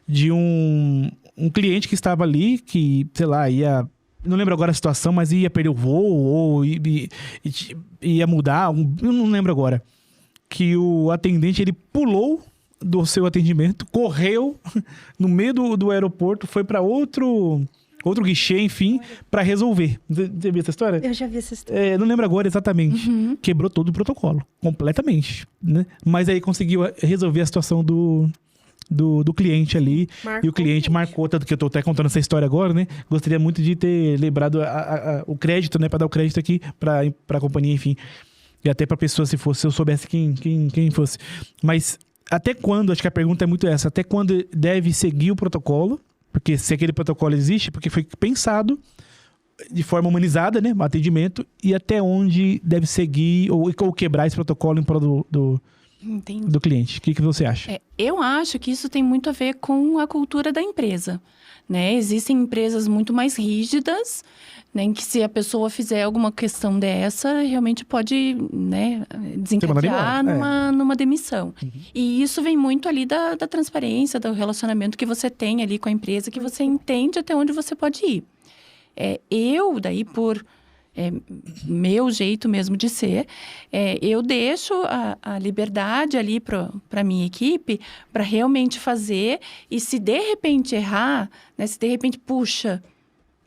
De um cliente que estava ali, que, sei lá, ia... Não lembro agora a situação, mas ia perder o voo ou ia mudar. Eu não lembro agora. Que o atendente, ele pulou do seu atendimento, correu no meio do aeroporto, foi para outro guichê, enfim, para resolver. Você viu essa história? Eu já vi essa história. Não lembro agora exatamente. Quebrou todo o protocolo, completamente, né? Mas aí conseguiu resolver a situação do cliente ali. E o cliente marcou, tanto que eu tô até contando essa história agora, né? Gostaria muito de ter lembrado o crédito, né? Para dar o crédito aqui para a companhia, enfim. E até pra pessoa, se eu soubesse quem fosse. Mas até quando, acho que a pergunta é muito essa, até quando deve seguir o protocolo? Porque se aquele protocolo existe, porque foi pensado de forma humanizada, né? O atendimento. E até onde deve seguir ou quebrar esse protocolo em prol do cliente. O que você acha? Eu acho que isso tem muito a ver com a cultura da empresa, né? Existem empresas muito mais rígidas, né? Em que se a pessoa fizer alguma questão dessa, realmente pode, né, desencadear numa demissão. E isso vem muito ali da transparência, do relacionamento que você tem ali com a empresa, que você entende até onde você pode ir. Eu, daí, por... meu jeito mesmo de ser, eu deixo a liberdade ali para minha equipe para realmente fazer, e se de repente errar, né, se de repente, puxa,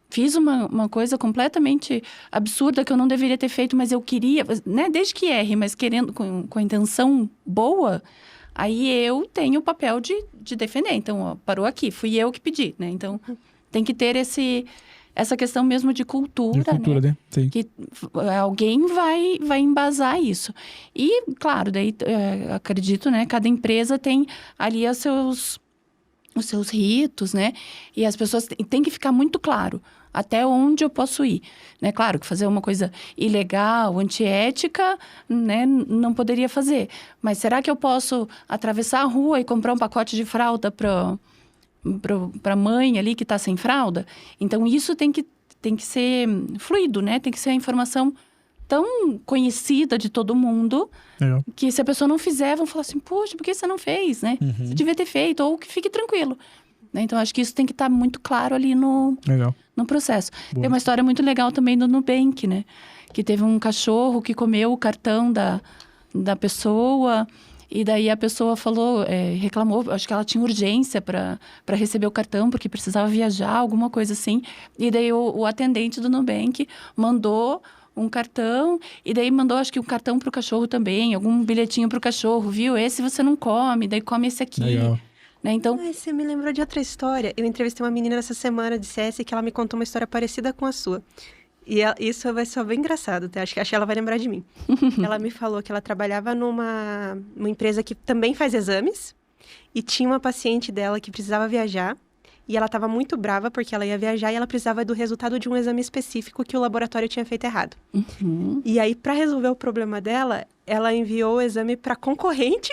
fiz uma coisa completamente absurda que eu não deveria ter feito, mas eu queria, né, desde que erre, mas querendo, com a intenção boa, aí eu tenho o papel de defender. Então, ó, parou aqui, fui eu que pedi, né? Então, tem que ter essa questão mesmo de cultura, né? Sim. Que alguém vai embasar isso. E, claro, daí, acredito, né? Cada empresa tem ali os seus ritos, né? E as pessoas têm que ficar muito claro até onde eu posso ir, né? Claro que fazer uma coisa ilegal, antiética, né? Não poderia fazer. Mas será que eu posso atravessar a rua e comprar um pacote de fralda para a mãe ali que está sem fralda? Então, isso tem que ser fluido, né? Tem que ser a informação tão conhecida de todo mundo, que se a pessoa não fizer, vão falar assim, poxa, por que você não fez, né? Você devia ter feito, ou que fique tranquilo. Né? Então, acho que isso tem que estar muito claro ali no processo. Boa. Tem uma história muito legal também do Nubank, né? Que teve um cachorro que comeu o cartão da pessoa... E daí a pessoa falou, reclamou, acho que ela tinha urgência para receber o cartão, porque precisava viajar, alguma coisa assim. E daí o atendente do Nubank mandou um cartão, e daí mandou, acho que um cartão para o cachorro também, algum bilhetinho para o cachorro, viu? Esse você não come, daí come esse aqui. Legal. Né? Então... Você me lembrou de outra história. Eu entrevistei uma menina essa semana de CS que ela me contou uma história parecida com a sua. E isso vai ser bem engraçado, tá? Acho que ela vai lembrar de mim. Ela me falou que ela trabalhava numa empresa que também faz exames. E tinha uma paciente dela que precisava viajar. E ela estava muito brava porque ela ia viajar e ela precisava do resultado de um exame específico que o laboratório tinha feito errado. E aí, para resolver o problema dela, ela enviou o exame para a concorrente,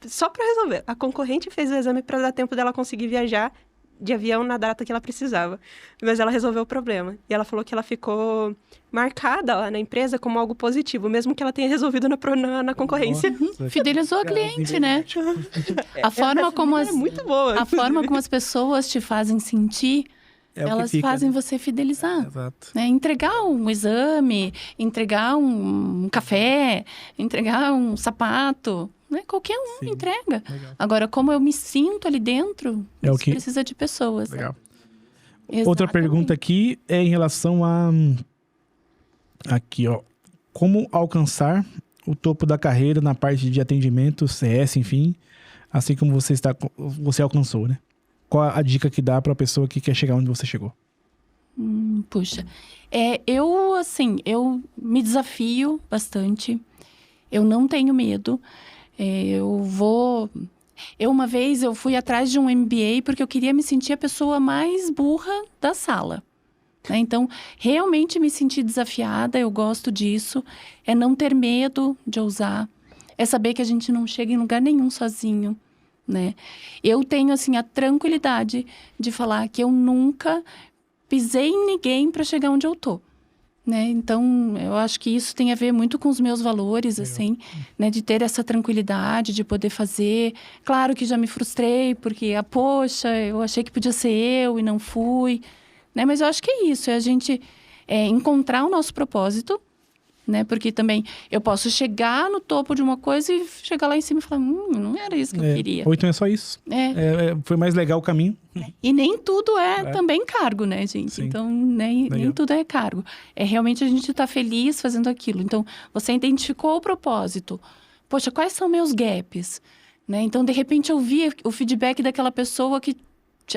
só para resolver. A concorrente fez o exame para dar tempo dela conseguir viajar de avião na data que ela precisava. Mas ela resolveu o problema. E ela falou que ela ficou marcada lá na empresa como algo positivo, mesmo que ela tenha resolvido na concorrência. Fidelizou a cliente, né? A forma como é muito boa. A forma como as pessoas te fazem sentir, É o que Elas fica, fazem né? você fidelizar. Exato. Né? Entregar um exame, entregar um café, entregar um sapato, né? Qualquer um Sim. entrega. Legal. Agora, como eu me sinto ali dentro, É o isso que- precisa de pessoas. Legal. Exatamente. Outra pergunta aqui é em relação a... Aqui, ó. Como alcançar o topo da carreira na parte de atendimento, CS, enfim, assim como você alcançou, né? Qual a dica que dá para a pessoa que quer chegar onde você chegou? Puxa, eu me desafio bastante. Eu não tenho medo. Uma vez eu fui atrás de um MBA porque eu queria me sentir a pessoa mais burra da sala. Né? Então, realmente me sentir desafiada, eu gosto disso. É não ter medo de ousar. É saber que a gente não chega em lugar nenhum sozinho. Né? Eu tenho, assim, a tranquilidade de falar que eu nunca pisei em ninguém para chegar onde eu tô. Né? Então, eu acho que isso tem a ver muito com os meus valores, assim, né? De ter essa tranquilidade, de poder fazer. Claro que já me frustrei, porque, poxa, eu achei que podia ser eu e não fui. Né? Mas eu acho que é isso, é a gente encontrar o nosso propósito, né? Porque também eu posso chegar no topo de uma coisa e chegar lá em cima e falar, não era isso que eu queria. Ou então é só isso. Foi mais legal o caminho. E nem tudo é também cargo, né, gente? Sim. Então, nem tudo é cargo. É realmente a gente estar feliz fazendo aquilo. Então, você identificou o propósito. Poxa, quais são meus gaps? Né? Então, de repente, ouvir o feedback daquela pessoa que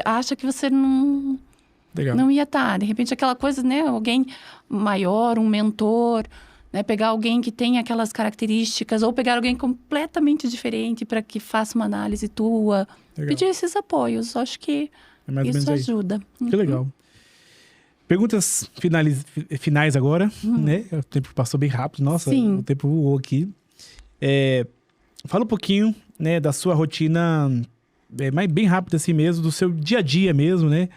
acha que você não ia estar. De repente, aquela coisa, né? Alguém maior, um mentor, né? Pegar alguém que tem aquelas características ou pegar alguém completamente diferente para que faça uma análise tua. Legal. Pedir esses apoios. Acho que É mais ou isso menos aí. ajuda. Que legal. Perguntas finais agora, né? O tempo passou bem rápido. Nossa, Sim. o tempo voou aqui. Fala um pouquinho, né, da sua rotina, bem rápido assim mesmo, do seu dia a dia mesmo, né?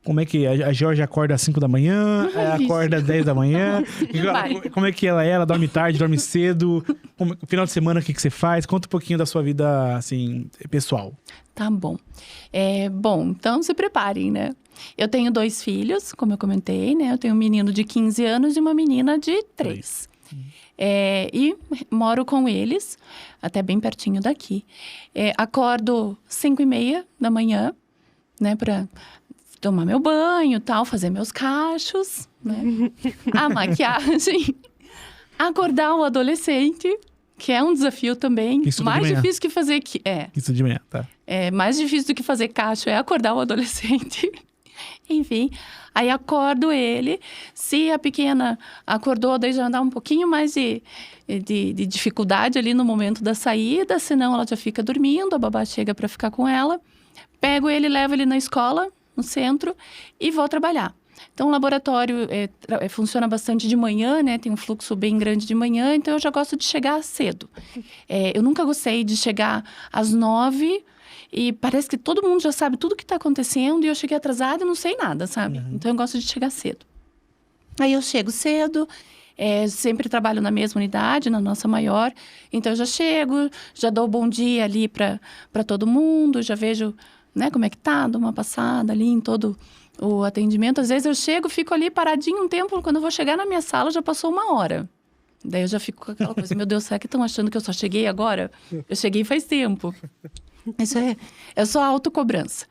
Como é que a Georgia acorda às 5 da manhã, acorda às 10 da manhã? Como é que ela é? Ela dorme tarde, dorme cedo? Final de semana, o que você faz? Conta um pouquinho da sua vida, assim, pessoal. Tá bom. Bom, então se preparem, né? Eu tenho 2 filhos, como eu comentei, né? Eu tenho um menino de 15 anos e uma menina de 3. E moro com eles, até bem pertinho daqui. Acordo 5:30 da manhã, né? Pra tomar meu banho, tal, fazer meus cachos, né? A maquiagem. Acordar o adolescente, que é um desafio também. Isso de mais manhã. difícil que fazer... Isso de manhã, tá. Mais difícil do que fazer cacho é acordar o adolescente. Enfim, aí acordo ele. Se a pequena acordou, daí já dá um pouquinho mais de dificuldade ali no momento da saída, senão ela já fica dormindo, a babá chega para ficar com ela. Pego ele, levo ele na escola, no centro, e vou trabalhar. Então, o laboratório funciona bastante de manhã, né? Tem um fluxo bem grande de manhã, então eu já gosto de chegar cedo. Eu nunca gostei de chegar às 9h, e parece que todo mundo já sabe tudo o que está acontecendo e eu cheguei atrasada e não sei nada, sabe? Então, eu gosto de chegar cedo. Aí, eu chego cedo, sempre trabalho na mesma unidade, na nossa maior. Então, eu já chego, já dou bom dia ali para todo mundo, já vejo, né, como é que tá, dou uma passada ali em todo o atendimento. Às vezes, eu chego, fico ali paradinho um tempo, quando eu vou chegar na minha sala, já passou 1 hora. Daí, eu já fico com aquela coisa, meu Deus, será que estão achando que eu só cheguei agora? Eu cheguei faz tempo. Isso é só autocobrança.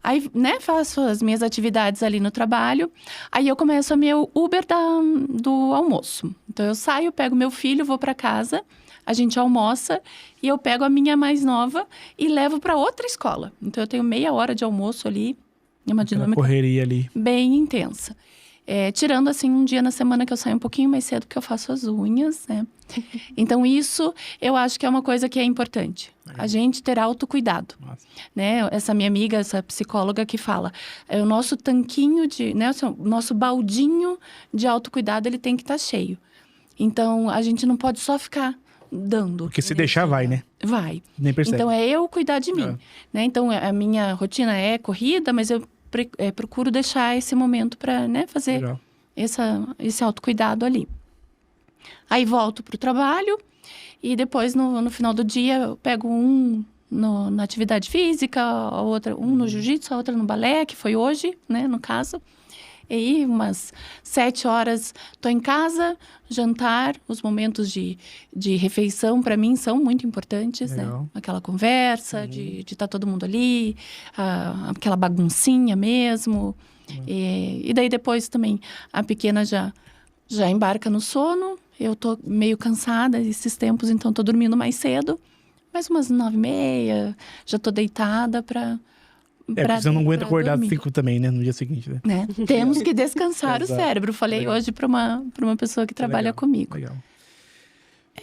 Aí, né, faço as minhas atividades ali no trabalho. Aí, eu começo o meu Uber do almoço. Então, eu saio, pego meu filho, vou para casa, a gente almoça e eu pego a minha mais nova e levo para outra escola. Então, eu tenho meia hora de almoço ali, uma dinâmica correria ali. bem intensa. Tirando, assim, um dia na semana que eu saio um pouquinho mais cedo, porque eu faço as unhas, né? Então, isso eu acho que é uma coisa que é importante. A gente ter autocuidado, né? Essa minha amiga, essa psicóloga que fala, o nosso tanquinho né? O nosso baldinho de autocuidado, ele tem que estar cheio. Então, a gente não pode só ficar dando. Porque se deixar, vai, né? Vai. Nem percebe. Então, eu cuidar de mim, né? Então, a minha rotina é corrida, mas eu procuro deixar esse momento para, né, fazer esse autocuidado ali. Aí volto para o trabalho e depois, no final do dia, eu pego na atividade física, a outra, um no jiu-jitsu, a outra no balé, que foi hoje, né, no caso. E aí, umas 7 horas, tô em casa, jantar, os momentos de refeição, para mim, são muito importantes, né? Aquela conversa, de estar todo mundo ali, aquela baguncinha mesmo. E daí, depois também, a pequena já embarca no sono. Eu tô meio cansada esses tempos, então tô dormindo mais cedo. Mais umas 9h30, já tô deitada porque você não aguenta acordar às 5 também, né? No dia seguinte, né? Temos que descansar o cérebro. Falei hoje para uma pessoa que trabalha comigo. Legal.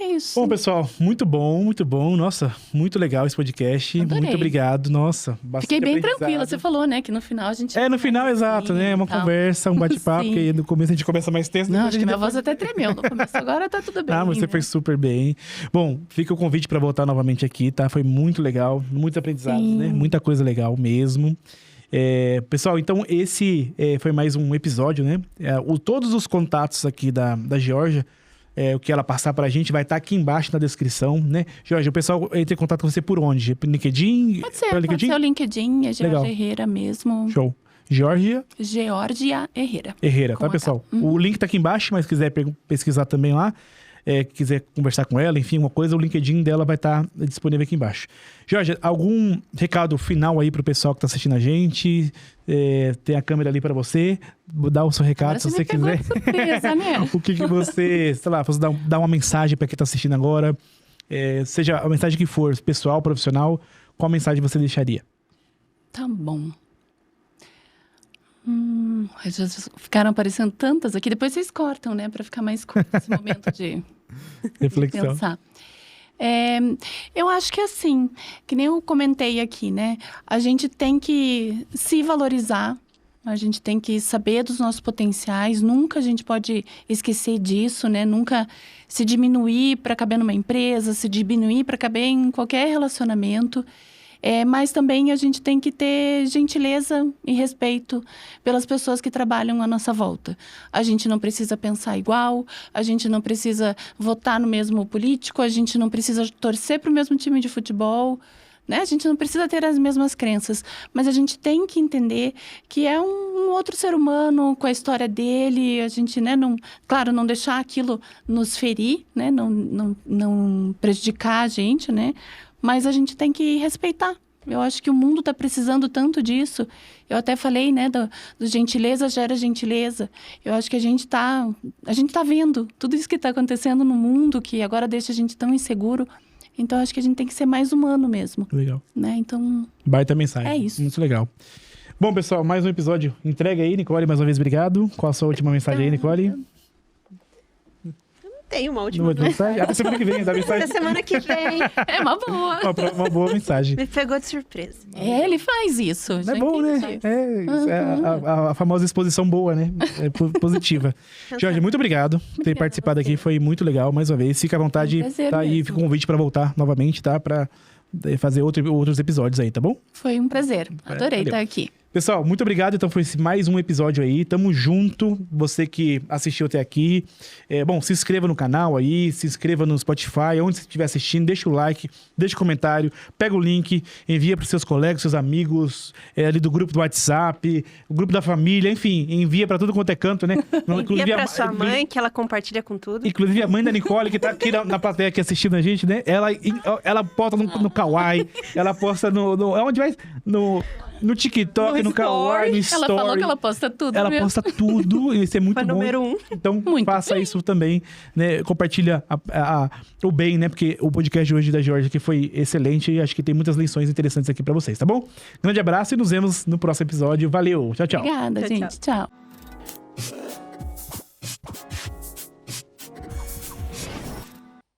É isso. Bom, pessoal, muito bom, muito bom. Nossa, muito legal esse podcast. Adorei. Muito obrigado. Nossa, bastante Fiquei bem aprendizado. tranquila. Você falou, né, que no final a gente... No final, exato, né? Uma conversa, um bate-papo, Sim. que aí no começo a gente começa mais tenso. Não, acho que minha voz até tremeu no começo. Agora tá tudo bem. Mas você né? fez super bem. Bom, fica o convite para voltar novamente aqui, tá? Foi muito legal, muitos aprendizados, Sim. né? Muita coisa legal mesmo. Pessoal, então esse foi mais um episódio, né? Todos os contatos aqui da Georgia, o que ela passar pra gente vai estar aqui embaixo na descrição, né? Georgia, o pessoal entra em contato com você por onde? Pode LinkedIn? ser o LinkedIn, é Legal. Georgia Herrera mesmo. Show. Georgia Herrera. tá, pessoal? O link tá aqui embaixo, mas quiser pesquisar também lá, quiser conversar com ela, enfim, uma coisa, o LinkedIn dela vai estar disponível aqui embaixo. Georgia, algum recado final aí pro pessoal que tá assistindo a gente? Tem a câmera ali para você. Dá o seu recado, Agora se você pegou quiser. de surpresa, né? O que você, sei lá, você dá uma mensagem para quem tá assistindo agora, seja a mensagem que for, pessoal, profissional, qual mensagem você deixaria? Tá bom. Já ficaram aparecendo tantas aqui. Depois vocês cortam, né? Pra ficar mais curto esse momento de Reflexão. pensar. Eu acho que assim, que nem eu comentei aqui, né? A gente tem que se valorizar. A gente tem que saber dos nossos potenciais. Nunca a gente pode esquecer disso, né? Nunca se diminuir para caber numa empresa, se diminuir para caber em qualquer relacionamento. Mas também a gente tem que ter gentileza e respeito pelas pessoas que trabalham à nossa volta. A gente não precisa pensar igual, a gente não precisa votar no mesmo político, a gente não precisa torcer para o mesmo time de futebol, né? A gente não precisa ter as mesmas crenças, mas a gente tem que entender que é um outro ser humano com a história dele. A gente, né, claro, não deixar aquilo nos ferir, né? Não prejudicar a gente, né? Mas a gente tem que respeitar. Eu acho que o mundo está precisando tanto disso. Eu até falei, né, do gentileza gera gentileza. Eu acho que a gente tá vendo tudo isso que está acontecendo no mundo, que agora deixa a gente tão inseguro. Então, acho que a gente tem que ser mais humano mesmo. Legal. Né? Então, baita mensagem. É isso. Muito legal. Bom, pessoal, mais um episódio. Entrega aí, Nicole, mais uma vez, obrigado. Qual a sua última mensagem aí, Nicole? Tem uma última. Mensagem? Até semana que vem, dá mensagem. Até semana que vem. é uma boa. Uma boa mensagem. Me pegou de surpresa. Ele faz isso. É bom, né? A famosa exposição boa, né? Positiva. Jorge, muito obrigado por ter participado aqui. Foi muito legal, mais uma vez. Fica à vontade, tá aí, fica um convite para voltar novamente, tá? Para fazer outros episódios aí, tá bom? Foi um prazer. Adorei estar aqui. Pessoal, muito obrigado. Então foi mais um episódio aí. Tamo junto. Você que assistiu até aqui. Bom, se inscreva no canal aí, se inscreva no Spotify, onde você estiver assistindo, deixa o like, deixa o comentário, pega o link, envia para seus colegas, seus amigos, ali do grupo do WhatsApp, o grupo da família, enfim, envia para tudo quanto é canto, né? Envia para sua mãe, que ela compartilha com tudo. Inclusive a mãe da Nicole, que tá aqui na plateia aqui assistindo a gente, né? Ela posta no Kawaii, ela posta onde vai? No TikTok, no Kawaii, no Story. Ela falou que ela posta tudo. Ela posta tudo, isso é muito Foi bom. número 1. Então, Muito faça bem. isso também, né? Compartilha o bem, né? Porque o podcast de hoje da Georgia aqui foi excelente e acho que tem muitas lições interessantes aqui pra vocês, tá bom? Grande abraço e nos vemos no próximo episódio. Valeu, tchau, tchau. Obrigada, Tchau, gente. Tchau.